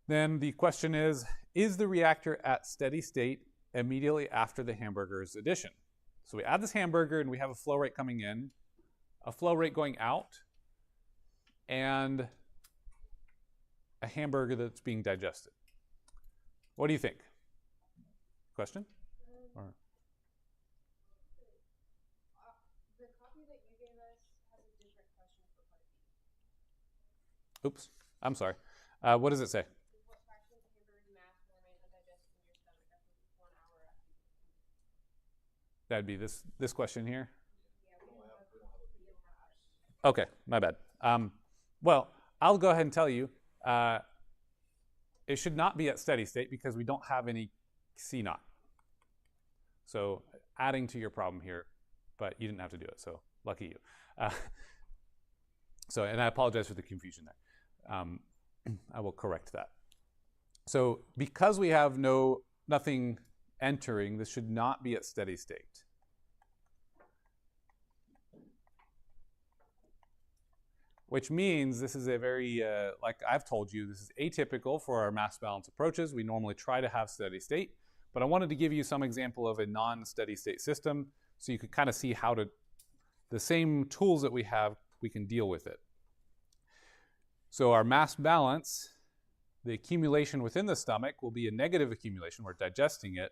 Then the question is the reactor at steady state immediately after the hamburger's addition? So we add this hamburger and we have a flow rate coming in, a flow rate going out, and a hamburger that's being digested. What do you think? Question? Or? The copy that you gave us has a different question for part B. Oops, I'm sorry. What does it say? What fraction of the hamburger mass will remain undigested in your stomach after 1 hour after you eat? That'd be this question here. Yeah, we don't have Okay, my bad. Well, I'll go ahead and tell you, it should not be at steady state because we don't have any C naught. So adding to your problem here, but you didn't have to do it, so lucky you. And I apologize for the confusion there. I will correct that. So because we have nothing entering, this should not be at steady state. which means this is a very, like I've told you, this is atypical for our mass balance approaches. We normally try to have steady state, but I wanted to give you some example of a non-steady state system so you could kind of see how to, the same tools that we have, we can deal with it. So our mass balance, the accumulation within the stomach will be a negative accumulation. We're digesting it,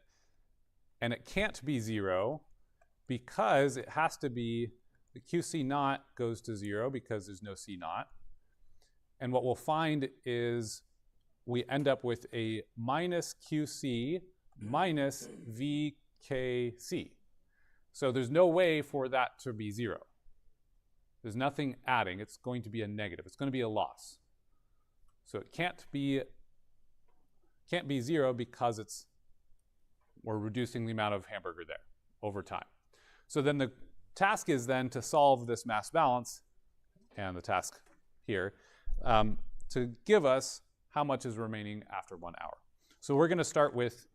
and it can't be 0 because it has to be, the QC naught goes to 0 because there's no C naught. And what we'll find is we end up with a minus QC minus VKC. So there's no way for that to be 0. There's nothing adding. It's going to be a negative. It's going to be a loss. So it can't be 0 because we're reducing the amount of hamburger there over time. So then the task is then to solve this mass balance, and the task here, to give us how much is remaining after 1 hour. So we're going to start with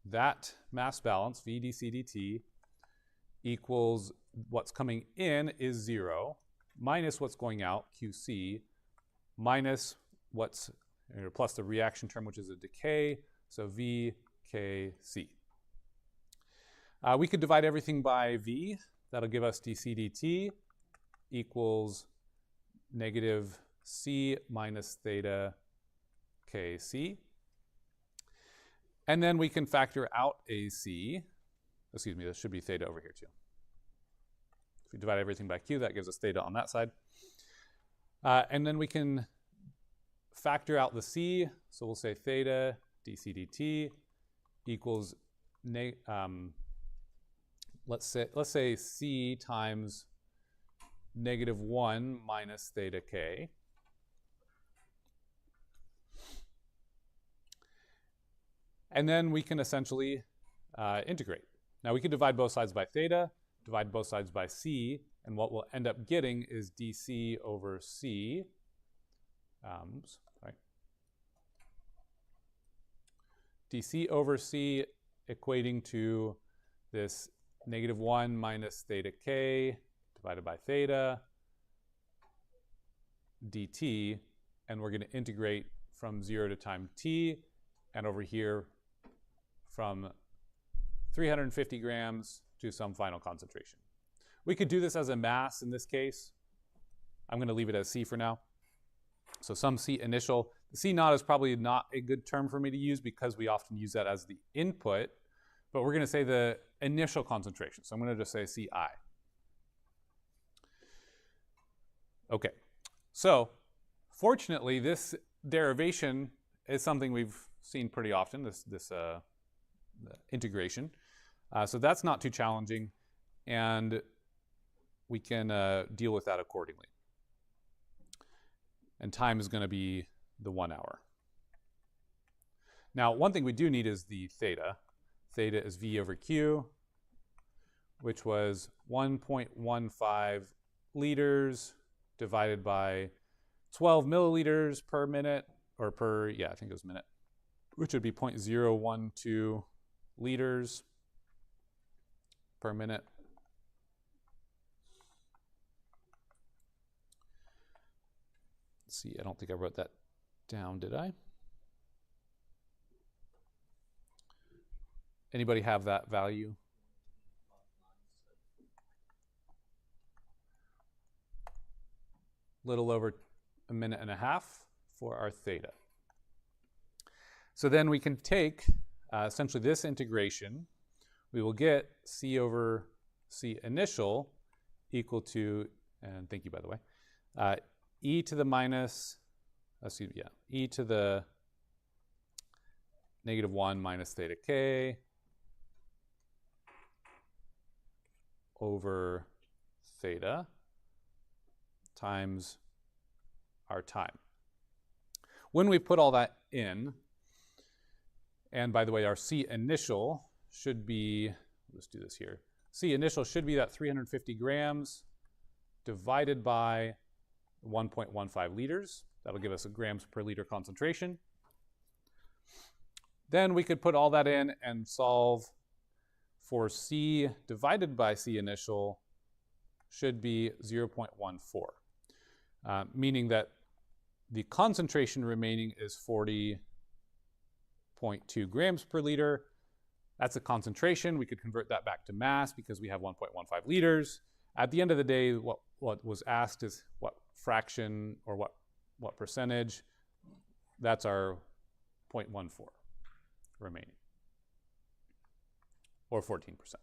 that mass balance, V dc dt, equals what's coming in is 0, minus what's going out, QC, minus what's, plus the reaction term, which is a decay, so VKC. We could divide everything by V. That'll give us dc dt equals negative C minus theta Kc. And then we can factor out AC. Excuse me, there should be theta over here too. If we divide everything by Q, that gives us theta on that side. And then we can factor out the C. So we'll say theta dc dt equals, let's say C times negative 1 minus theta K. And then we can essentially integrate. Now we could divide both sides by theta, divide both sides by C, and what we'll end up getting is dc over C. Dc over C equating to this negative 1 minus theta K divided by theta dt, and we're going to integrate from 0 to time t, and over here from 350 grams to some final concentration. We could do this as a mass in this case. I'm going to leave it as C for now. So some C initial. The C naught is probably not a good term for me to use because we often use that as the input, but we're going to say the initial concentration. So I'm going to just say CI. Okay, so fortunately this derivation is something we've seen pretty often, this integration. So that's not too challenging, and we can deal with that accordingly. And time is going to be the 1 hour. Now, one thing we do need is the theta. Theta is V over Q, which was 1.15 liters divided by 12 milliliters per minute, or per, yeah, I think it was minute, which would be 0.012 liters per minute. Let's see, I don't think I wrote that down, did I? Anybody have that value? Little over a minute and a half for our theta. So then we can take essentially this integration. We will get C over C initial equal to, and thank you by the way, e to the minus, excuse me, yeah, e to the negative 1 minus theta k over theta times our time. When we put all that in, and by the way, our C initial should be, let's do this here. C initial should be that 350 grams divided by 1.15 liters. That'll give us a grams per liter concentration. Then we could put all that in and solve for C divided by C initial should be 0.14, meaning that the concentration remaining is 40.2 grams per liter. That's a concentration. We could convert that back to mass because we have 1.15 liters. At the end of the day, what was asked is what fraction or what percentage. That's our 0.14 remaining, or 14%.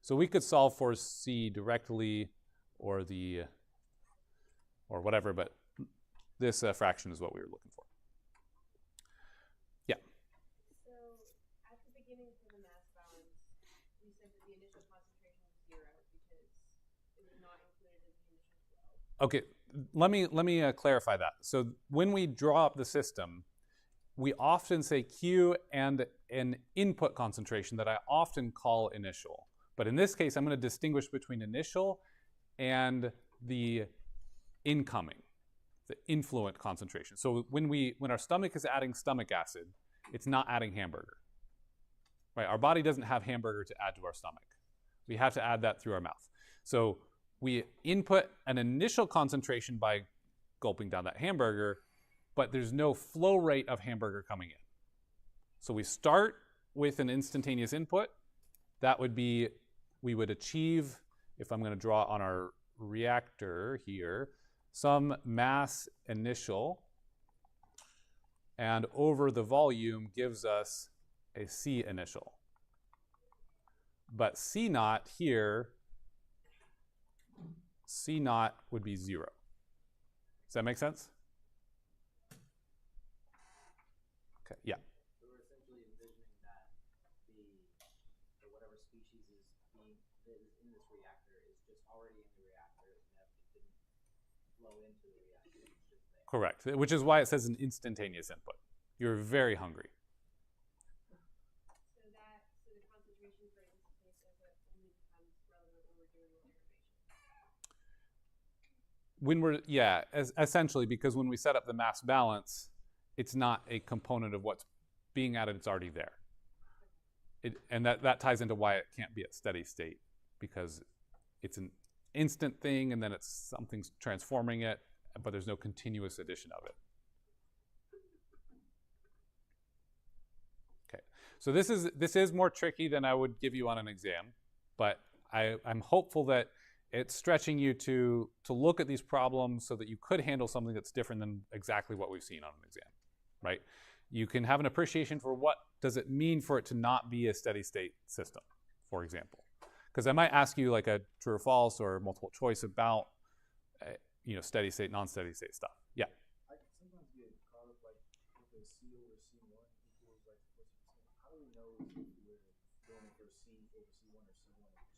So we could solve for C directly or whatever, but this fraction is what we were looking for. Yeah. So at the beginning for the mass balance, we said that the initial concentration was 0 because it was not included in the initial flow. Okay, let me clarify that. So when we draw up the system, we often say Q and an input concentration that I often call initial. But in this case, I'm going to distinguish between initial and the incoming, the influent concentration. So when our stomach is adding stomach acid, it's not adding hamburger. Right? Our body doesn't have hamburger to add to our stomach. We have to add that through our mouth. So we input an initial concentration by gulping down that hamburger, but there's no flow rate of hamburger coming in. So we start with an instantaneous input. That would be, we would achieve, if I'm going to draw on our reactor here, some mass initial, and over the volume gives us a C initial. But C naught here, C naught would be 0. Does that make sense? Okay, yeah. So we're essentially envisioning that the whatever species is in this reactor is just already in the reactor, and that it didn't flow into the reactor. It's just there. Correct, which is why it says an instantaneous input. You're very hungry. So the concentration for instantaneous input only becomes relevant when we're doing linear equation. Essentially, because when we set up the mass balance, it's not a component of what's being added, it's already there. And that ties into why it can't be at steady state, because it's an instant thing and then something's transforming it, but there's no continuous addition of it. Okay, so this is more tricky than I would give you on an exam, but I'm hopeful that it's stretching you to look at these problems so that you could handle something that's different than exactly what we've seen on an exam, right? You can have an appreciation for what does it mean for it to not be a steady state system, for example. Because I might ask you like a true or false or multiple choice about steady state, non-steady state stuff. Yeah. I can sometimes get caught up like with the C over C1 equals like what you're saying. How do we know if we're going for C over C1 or C1 over C?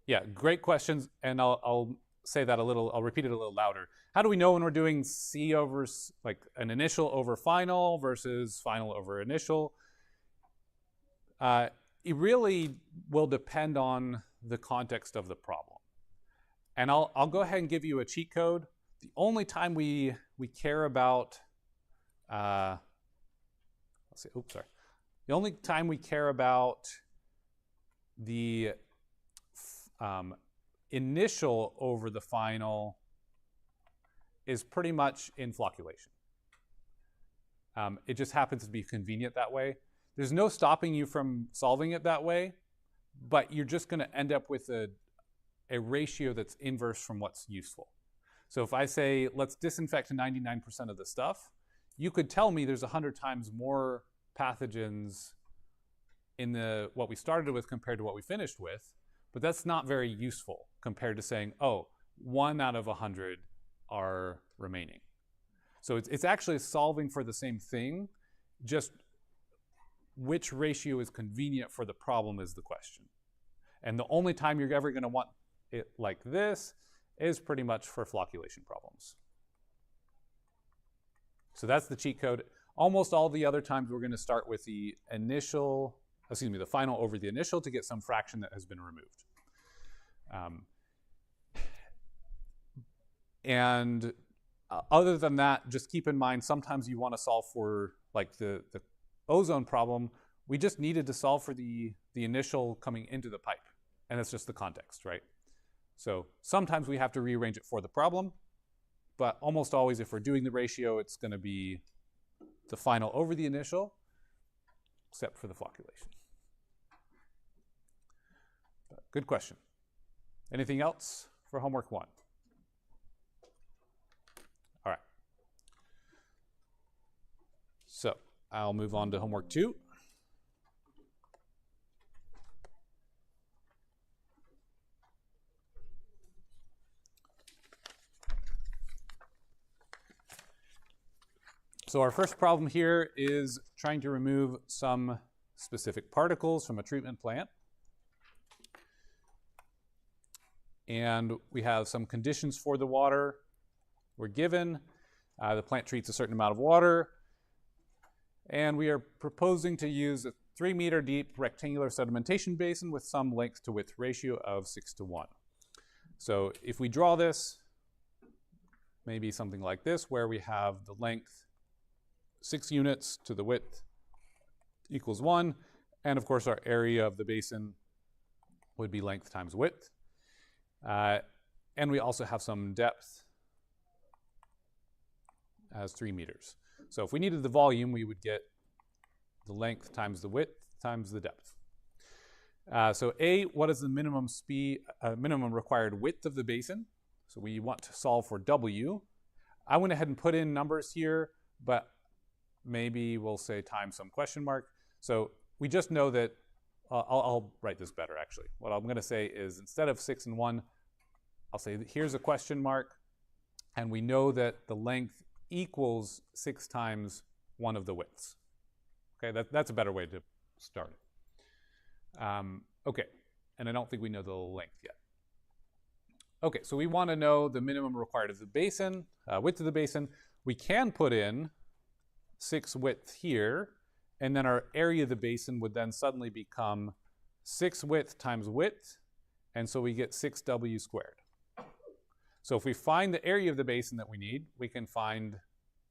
Yeah, great questions, and I'll say that a little. I'll repeat it a little louder. How do we know when we're doing C over, like an initial over final versus final over initial? It really will depend on the context of the problem. And I'll go ahead and give you a cheat code. The only time we care about, the only time we care about the initial over the final is pretty much in flocculation. It just happens to be convenient that way. There's no stopping you from solving it that way, but you're just going to end up with a ratio that's inverse from what's useful. So if I say, let's disinfect 99% of the stuff, you could tell me there's 100 times more pathogens in what we started with compared to what we finished with, but that's not very useful compared to saying, oh, 1 out of 100 are remaining. So it's actually solving for the same thing, just which ratio is convenient for the problem is the question. And the only time you're ever going to want it like this is pretty much for flocculation problems. So that's the cheat code. Almost all the other times we're going to start with the final over the initial to get some fraction that has been removed. And other than that, just keep in mind, sometimes you want to solve for like the ozone problem. We just needed to solve for the initial coming into the pipe. and it's just the context, right? So sometimes we have to rearrange it for the problem, but almost always if we're doing the ratio, it's going to be the final over the initial, except for the flocculation. Good question. Anything else for homework 1? All right. So I'll move on to homework 2. So our first problem here is trying to remove some specific particles from a treatment plant. And we have some conditions for the water we're given. The plant treats a certain amount of water. And we are proposing to use a 3-meter deep rectangular sedimentation basin with some length to width ratio of 6:1. So if we draw this, maybe something like this, where we have the length 6 units to the width equals 1. And of course, our area of the basin would be length times width. And we also have some depth as 3 meters. So if we needed the volume, we would get the length times the width times the depth. So A, what is the minimum required width of the basin? So we want to solve for W. I went ahead and put in numbers here, but maybe we'll say times some question mark. So we just know that, I'll write this better actually. What I'm going to say is instead of 6 and 1, I'll say here's a question mark, and we know that the length equals 6 times one of the widths. Okay, that's a better way to start it. Okay, and I don't think we know the length yet. Okay, so we want to know the minimum required of the basin, width of the basin. We can put in 6 width here, and then our area of the basin would then suddenly become 6 width times width, and so we get 6W squared. So if we find the area of the basin that we need, we can find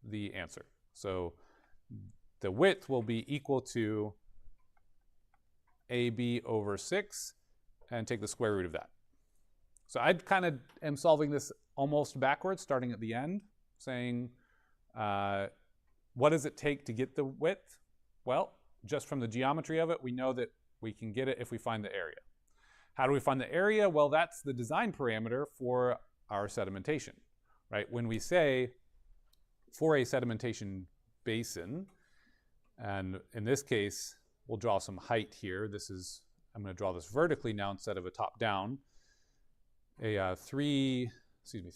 the answer. So the width will be equal to AB over 6, and take the square root of that. So I kind of am solving this almost backwards, starting at the end, saying, what does it take to get the width? Well, just from the geometry of it, we know that we can get it if we find the area. How do we find the area? Well, that's the design parameter for our sedimentation, right? When we say for a sedimentation basin, and in this case, we'll draw some height here. I'm going to draw this vertically now instead of a top down. A 3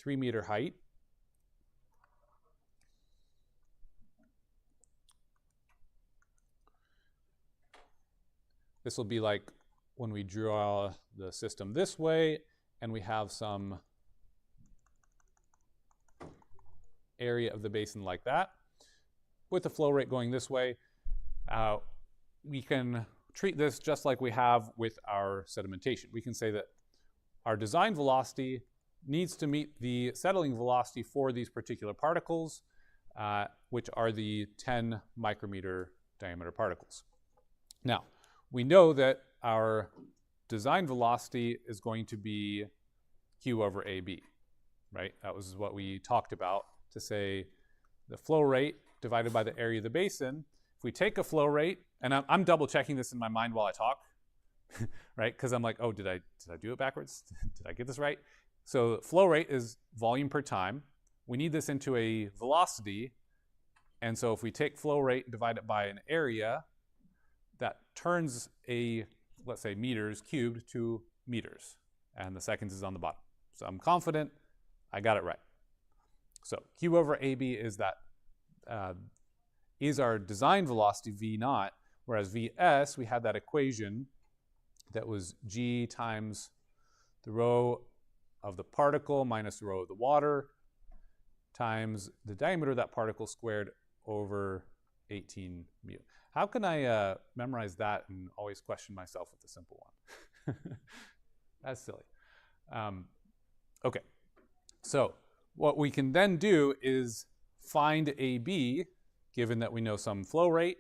meter height. This will be like when we draw the system this way, and we have some area of the basin like that. With the flow rate going this way, we can treat this just like we have with our sedimentation. We can say that our design velocity needs to meet the settling velocity for these particular particles, which are the 10 micrometer diameter particles. Now, we know that our design velocity is going to be Q over AB, right? That was what we talked about to say the flow rate divided by the area of the basin. If we take a flow rate, and I'm double checking this in my mind while I talk, right? Because I'm like, oh, did I do it backwards? Did I get this right? So flow rate is volume per time. We need this into a velocity. And so if we take flow rate and divide it by an area, that turns let's say meters cubed to meters. And the seconds is on the bottom. So I'm confident I got it right. So Q over AB is our design velocity V naught, whereas Vs, we had that equation that was G times the rho of the particle minus the rho of the water times the diameter of that particle squared over 18 mu. How can I memorize that and always question myself with a simple one? That's silly. Okay, so what we can then do is find AB, given that we know some flow rate,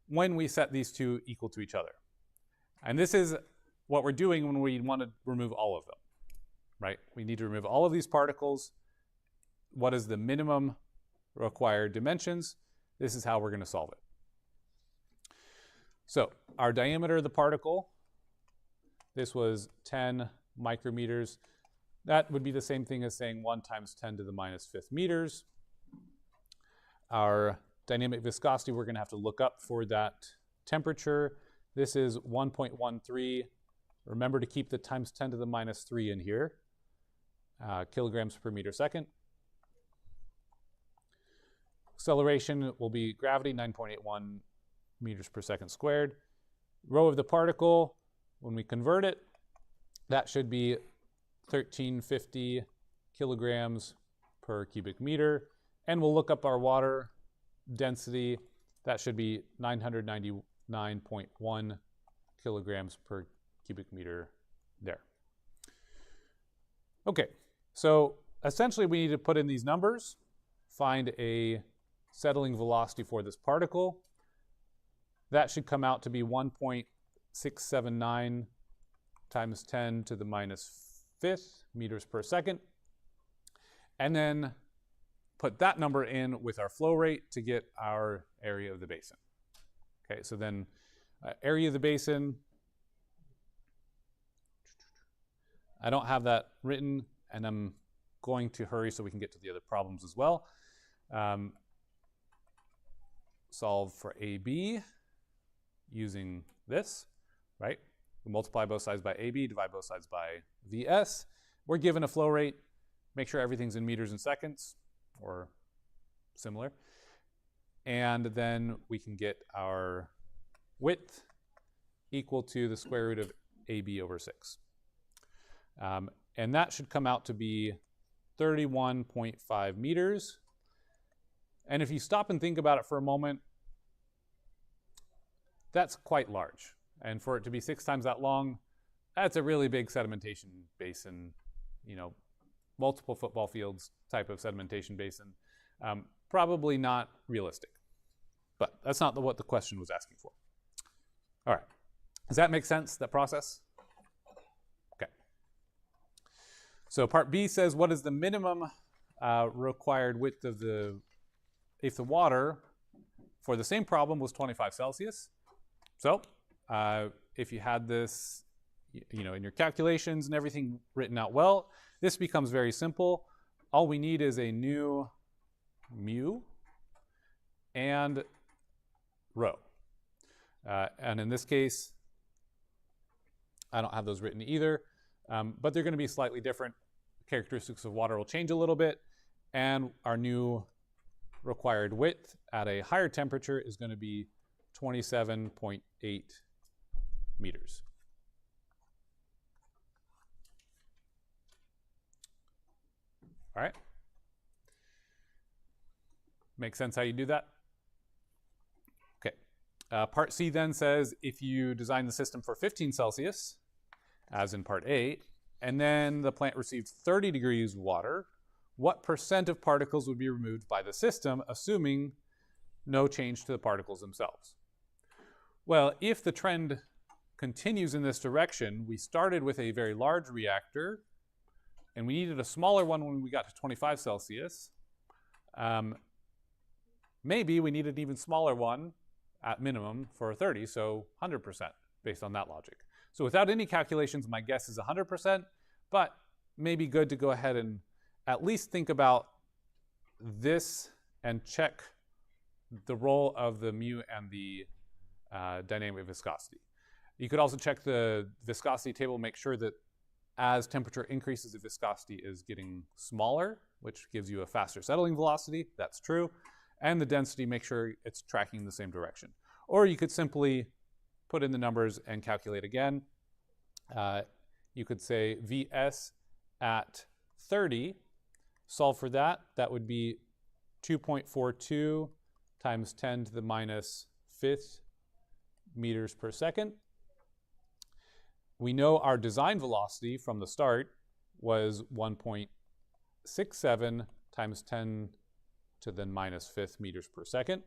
when we set these two equal to each other. And this is what we're doing when we want to remove all of them, right? We need to remove all of these particles. What is the minimum required dimensions? This is how we're going to solve it. So our diameter of the particle, this was 10 micrometers. That would be the same thing as saying 1 times 10 to the minus 5th meters. Our dynamic viscosity, we're going to have to look up for that temperature. This is 1.13. Remember to keep the times 10 to the minus 3 in here. Kilograms per meter second. Acceleration will be gravity, 9.81 meters per second squared. Rho of the particle, when we convert it, that should be 1350 kilograms per cubic meter. And we'll look up our water density. That should be 999.1 kilograms per cubic meter there. Okay, so essentially we need to put in these numbers, find a settling velocity for this particle. That should come out to be 1.679 times 10 to the minus 5th meters per second. And then put that number in with our flow rate to get our area of the basin. Okay, so then area of the basin, I don't have that written, and I'm going to hurry so we can get to the other problems as well. Solve for AB using this, right? We multiply both sides by AB, divide both sides by VS. We're given a flow rate. Make sure everything's in meters and seconds or similar. And then we can get our width equal to the square root of AB over 6. And that should come out to be 31.5 meters. And if you stop and think about it for a moment, that's quite large. And for it to be 6 times that long, that's a really big sedimentation basin, you know, multiple football fields type of sedimentation basin. Probably not realistic. But that's not what the question was asking for. All right. Does that make sense, that process? Okay. So part B says, what is the minimum required width of the, if the water for the same problem was 25 Celsius? So if you had this, you know, in your calculations and everything written out well, this becomes very simple. All we need is a new mu and rho. And in this case, I don't have those written either, but they're going to be slightly different. Characteristics of water will change a little bit, and our new required width at a higher temperature is going to be 27.8 meters. All right. Make sense how you do that? Okay. Part C then says if you design the system for 15 Celsius, as in part A, and then the plant received 30 degrees water, what percent of particles would be removed by the system, assuming no change to the particles themselves? Well, if the trend continues in this direction, we started with a very large reactor, and we needed a smaller one when we got to 25 Celsius. Maybe we need an even smaller one at minimum for 30, so 100% based on that logic. So without any calculations, my guess is 100%, but maybe good to go ahead and at least think about this and check the role of the mu and the dynamic viscosity. You could also check the viscosity table, make sure that as temperature increases, the viscosity is getting smaller, which gives you a faster settling velocity. That's true. And the density, make sure it's tracking the same direction. Or you could simply put in the numbers and calculate again. You could say Vs at 30, solve for that. That would be 2.42 times 10 to the minus 5th meters per second. We know our design velocity from the start was 1.67 times 10 to the minus 5th meters per second.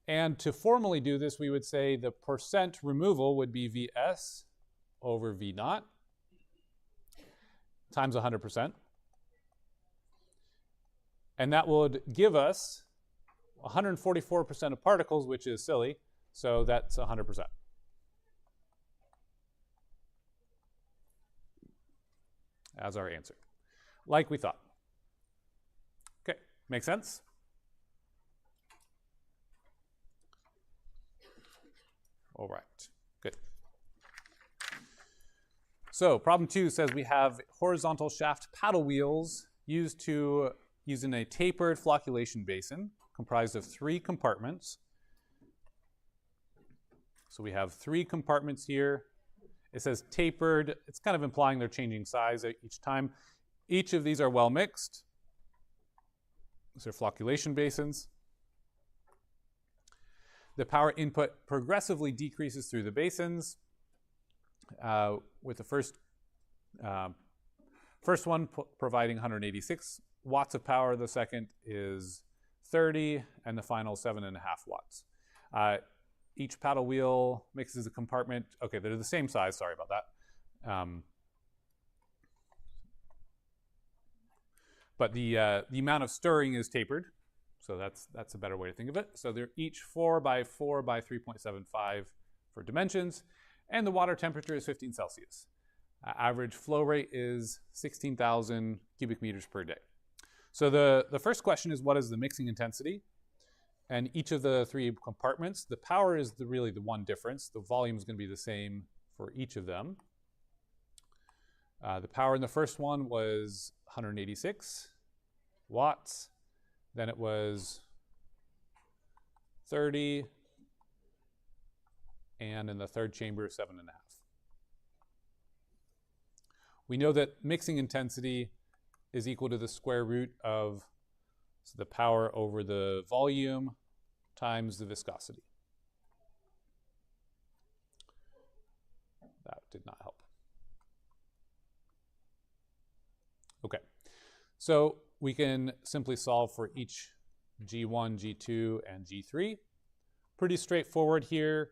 And to formally do this, we would say the percent removal would be Vs over V naught times 100%. And that would give us 144% of particles, which is silly, so that's 100%. As our answer, like we thought. Okay, make sense? All right, good. So problem 2 says we have horizontal shaft paddle wheels used in a tapered flocculation basin comprised of 3 compartments. So we have 3 compartments here. It says tapered. It's kind of implying they're changing size each time. Each of these are well mixed. These are flocculation basins. The power input progressively decreases through the basins, with the first one providing 186 watts of power. The second is 30, and the final 7.5 watts. Each paddle wheel mixes a compartment. Okay, they're the same size. Sorry about that. But the amount of stirring is tapered. So that's a better way to think of it. So they're each 4 by 4 by 3.75 for dimensions, and the water temperature is 15 Celsius. Average flow rate is 16,000 cubic meters per day. So the first question is, what is the mixing intensity? And each of the 3 compartments, the power is really the one difference. The volume is going to be the same for each of them. The power in the first one was 186 watts. Then it was 30, and in the third chamber, 7.5. We know that mixing intensity is equal to the square root of the power over the volume times the viscosity. That did not help. Okay, so we can simply solve for each G1, G2, and G3. Pretty straightforward here.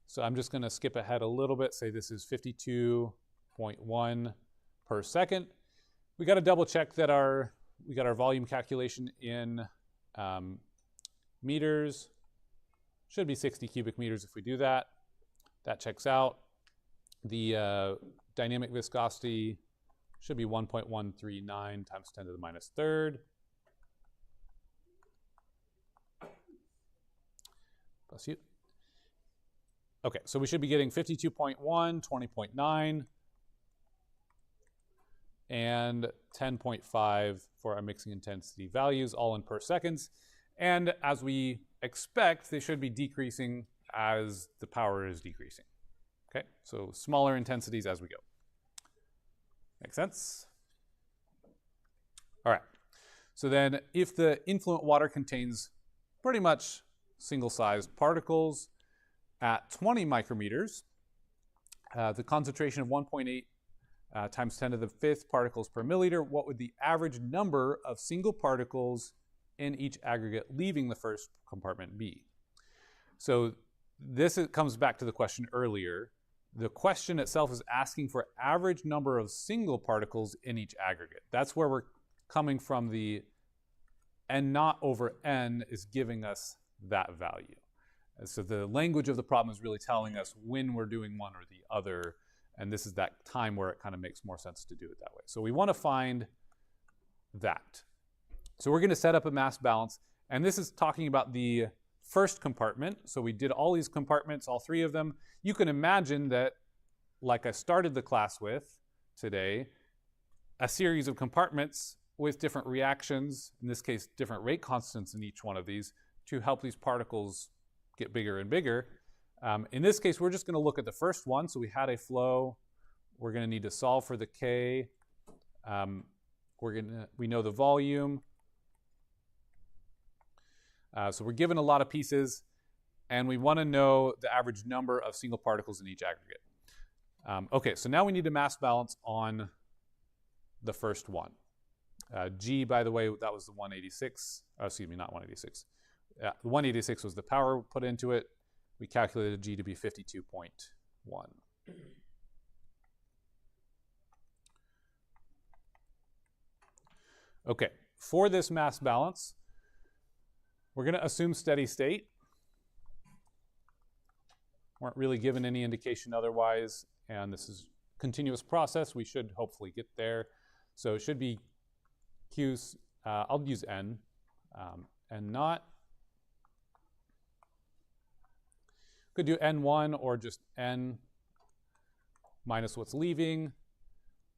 So I'm just going to skip ahead a little bit, say this is 52.1 per second. We got to double check that we got our volume calculation in meters. Should be 60 cubic meters if we do that. That checks out. The dynamic viscosity should be 1.139 times 10 to the minus third. Bless you. Okay, so we should be getting 52.1, 20.9, and 10.5 for our mixing intensity values, all in per seconds. And as we expect, they should be decreasing as the power is decreasing. Okay, so smaller intensities as we go. Make sense? All right. So then if the influent water contains pretty much single-sized particles at 20 micrometers, the concentration of 1.8 times 10 to the 5th particles per milliliter, what would the average number of single particles in each aggregate leaving the first compartment be? So this comes back to the question earlier. The question itself is asking for average number of single particles in each aggregate. That's where we're coming from. The n naught over n is giving us that value. And so the language of the problem is really telling us when we're doing one or the other, and this is that time where it kind of makes more sense to do it that way. So we want to find that. So we're going to set up a mass balance, and this is talking about the first compartment. So we did all these compartments, all 3 of them. You can imagine that, like I started the class with today, a series of compartments with different reactions, in this case, different rate constants in each one of these, to help these particles get bigger and bigger. In this case, we're just going to look at the first one. So we had a flow. We're going to need to solve for the K. We know the volume. So we're given a lot of pieces, and we want to know the average number of single particles in each aggregate. Okay, so now we need a mass balance on the first one. G, by the way, that was the 186. Oh, excuse me, not 186. 186 was the power put into it. We calculated G to be 52.1. Okay, for this mass balance, we're going to assume steady state. Weren't really given any indication otherwise, and this is a continuous process. We should hopefully get there. So it should be Q, I'll use N, and not. Could do N1 or just N minus what's leaving,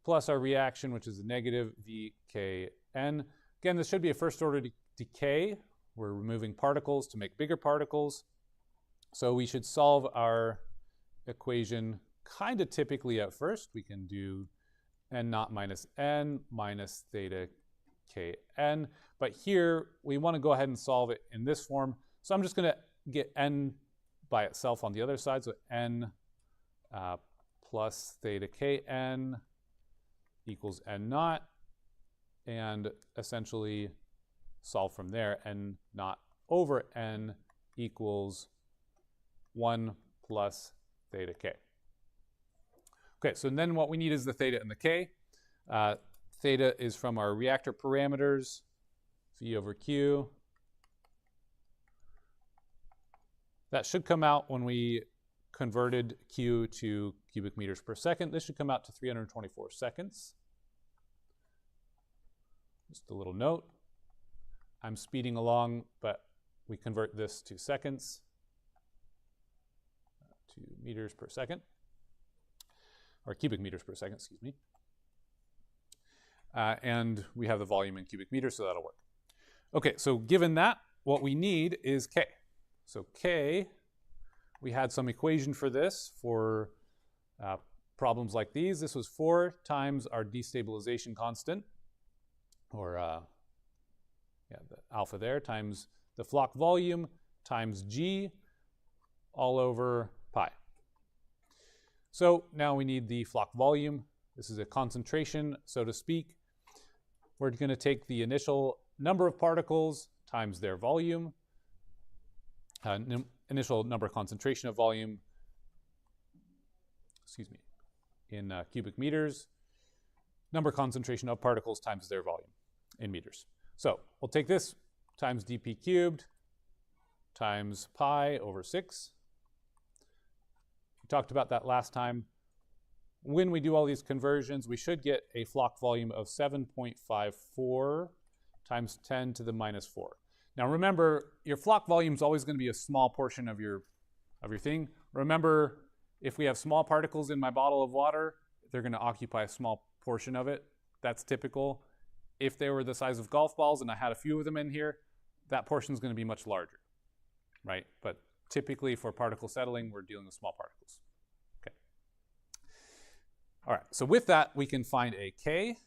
plus our reaction, which is a negative VKN. Again, this should be a first order decay. We're removing particles to make bigger particles. So we should solve our equation kind of typically at first. We can do N naught minus N minus theta Kn. But here, we want to go ahead and solve it in this form. So I'm just going to get N by itself on the other side. So N plus theta Kn equals N naught. And essentially solve from there. N naught over N equals 1 plus theta K. Okay, so then what we need is the theta and the K. Theta is from our reactor parameters, V over Q. That should come out when we converted Q to cubic meters per second. This should come out to 324 seconds. Just a little note. I'm speeding along, but we convert this to seconds, to meters per second, or cubic meters per second, excuse me. And we have the volume in cubic meters, so that'll work. Okay, so given that, what we need is K. So K, we had some equation for this for problems like these. This was 4 times our destabilization constant, or the alpha there, times the flock volume, times G, all over pi. So now we need the flock volume. This is a concentration, so to speak. We're going to take the initial number of particles times their volume, initial number of concentration of volume, excuse me, in cubic meters, number concentration of particles times their volume in meters. So we'll take this times dp cubed times pi over 6. We talked about that last time. When we do all these conversions, we should get a flock volume of 7.54 times 10 to the minus 4. Now remember, your flock volume is always going to be a small portion of your thing. Remember, if we have small particles in my bottle of water, they're going to occupy a small portion of it. That's typical. If they were the size of golf balls and I had a few of them in here, that portion is going to be much larger, right? But typically for particle settling, we're dealing with small particles. Okay. All right, so with that, we can find a K.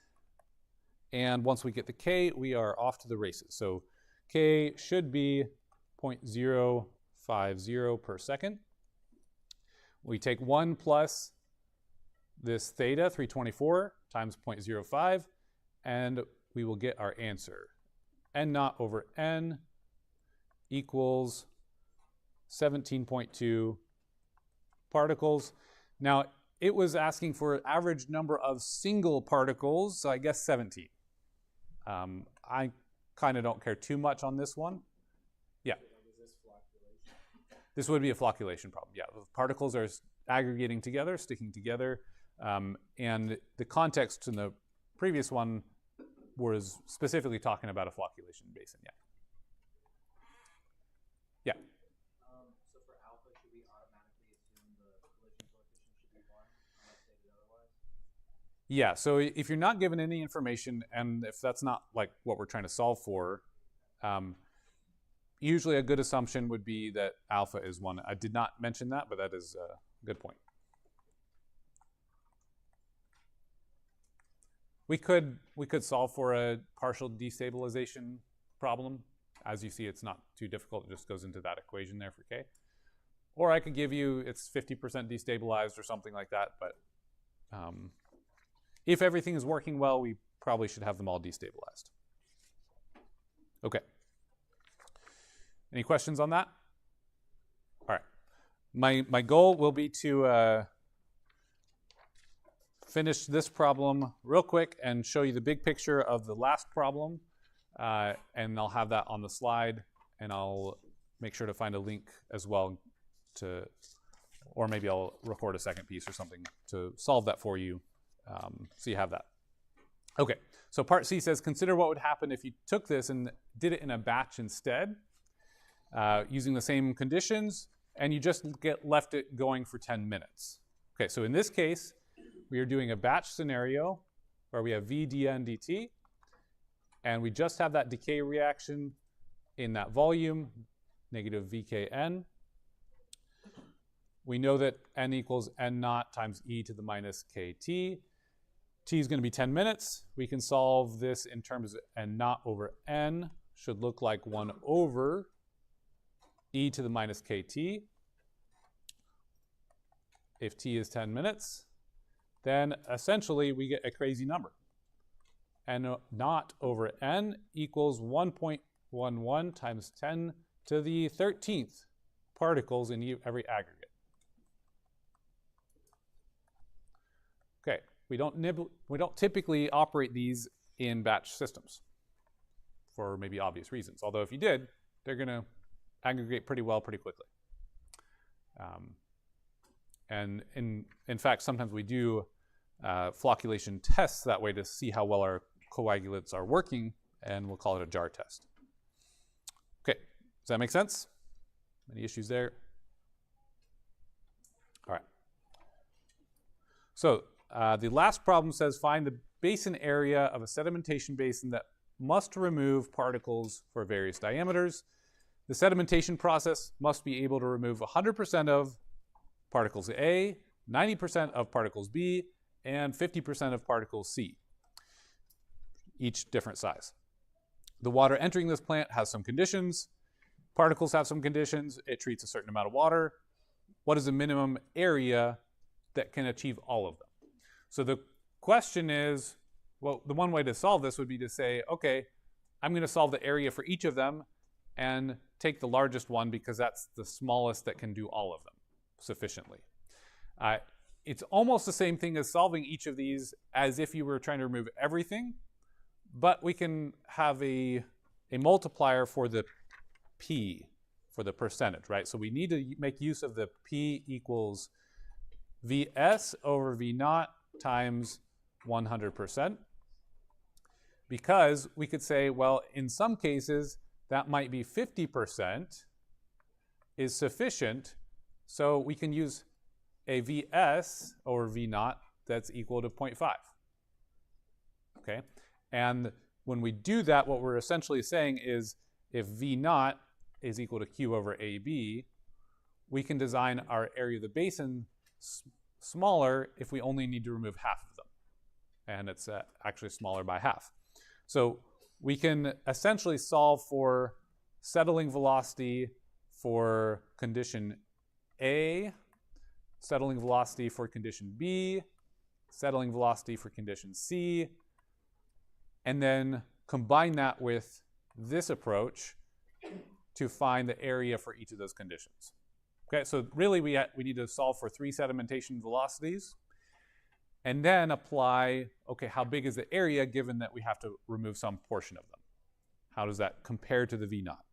And once we get the K, we are off to the races. So K should be 0.050 per second. We take 1 plus this theta, 324, times 0.05, and we will get our answer. N naught over N equals 17.2 particles. Now, it was asking for an average number of single particles, so I guess 17. I kind of don't care too much on this one. Yeah. This would be a flocculation problem. Yeah, the particles are aggregating together, sticking together, and the context in the previous one was specifically talking about a flocculation basin. Yeah. Yeah. So for alpha, should we automatically assume the collision coefficient should be 1 unless stated otherwise? Yeah, so if you're not given any information, and if that's not like what we're trying to solve for, usually a good assumption would be that alpha is 1. I did not mention that, but that is a good point. We could solve for a partial destabilization problem. As you see, it's not too difficult. It just goes into that equation there for K. Or I could give you it's 50% destabilized or something like that. But if everything is working well, we probably should have them all destabilized. Okay. Any questions on that? All right. My goal will be to finish this problem real quick and show you the big picture of the last problem. And I'll have that on the slide, and I'll make sure to find a link as well or maybe I'll record a second piece or something to solve that for you, so you have that. Okay, so part C says, consider what would happen if you took this and did it in a batch instead, using the same conditions, and you just left it going for 10 minutes. Okay, so in this case, we are doing a batch scenario where we have V dN dt, and we just have that decay reaction in that volume, negative VKN. We know that n equals n naught times e to the minus kt. T is going to be 10 minutes. We can solve this in terms of n naught over n should look like 1 over e to the minus kt. If t is 10 minutes, then essentially we get a crazy number. N naught over n equals 1.11 times 10 to the 13th particles in every aggregate. Okay, we don't typically operate these in batch systems for maybe obvious reasons. Although if you did, they're going to aggregate pretty well pretty quickly. And in fact, sometimes we do flocculation tests that way to see how well our coagulants are working, and we'll call it a jar test. Okay, does that make sense? Any issues there? All right. So the last problem says find the basin area of a sedimentation basin that must remove particles for various diameters. The sedimentation process must be able to remove 100% of particles A, 90% of particles B, and 50% of particles C, each different size. The water entering this plant has some conditions. Particles have some conditions. It treats a certain amount of water. What is the minimum area that can achieve all of them? So the question is, well, the one way to solve this would be to say, okay, I'm going to solve the area for each of them and take the largest one because that's the smallest that can do all of them sufficiently. It's almost the same thing as solving each of these as if you were trying to remove everything, but we can have a multiplier for the P, for the percentage, right? So we need to make use of the P equals Vs over V naught times 100%, because we could say, well, in some cases, that might be 50% is sufficient, so we can use a Vs over V naught that's equal to 0.5. Okay, and when we do that, what we're essentially saying is if V naught is equal to Q over AB, we can design our area of the basin smaller if we only need to remove half of them. And it's actually smaller by half. So we can essentially solve for settling velocity for condition A, settling velocity for condition B, settling velocity for condition C, and then combine that with this approach to find the area for each of those conditions. Okay, so really we need to solve for 3 sedimentation velocities and then apply, okay, how big is the area given that we have to remove some portion of them? How does that compare to the V naught?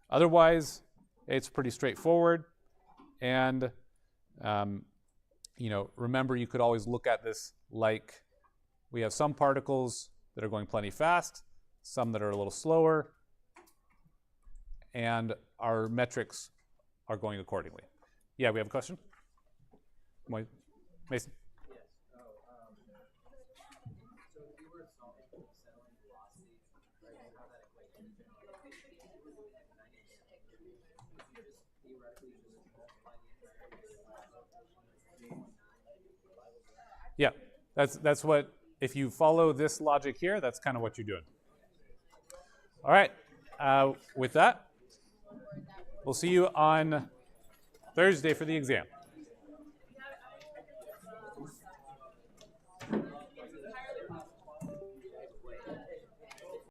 Otherwise, it's pretty straightforward. And, remember, you could always look at this like we have some particles that are going plenty fast, some that are a little slower, and our metrics are going accordingly. Yeah, we have a question? Mason? Yes. So if you were solving for settling velocity, right, you have that equation. Could you just theoretically just multiply the entire Yeah, that's what, if you follow this logic here, that's kind of what you're doing. All right, with that, we'll see you on Thursday for the exam.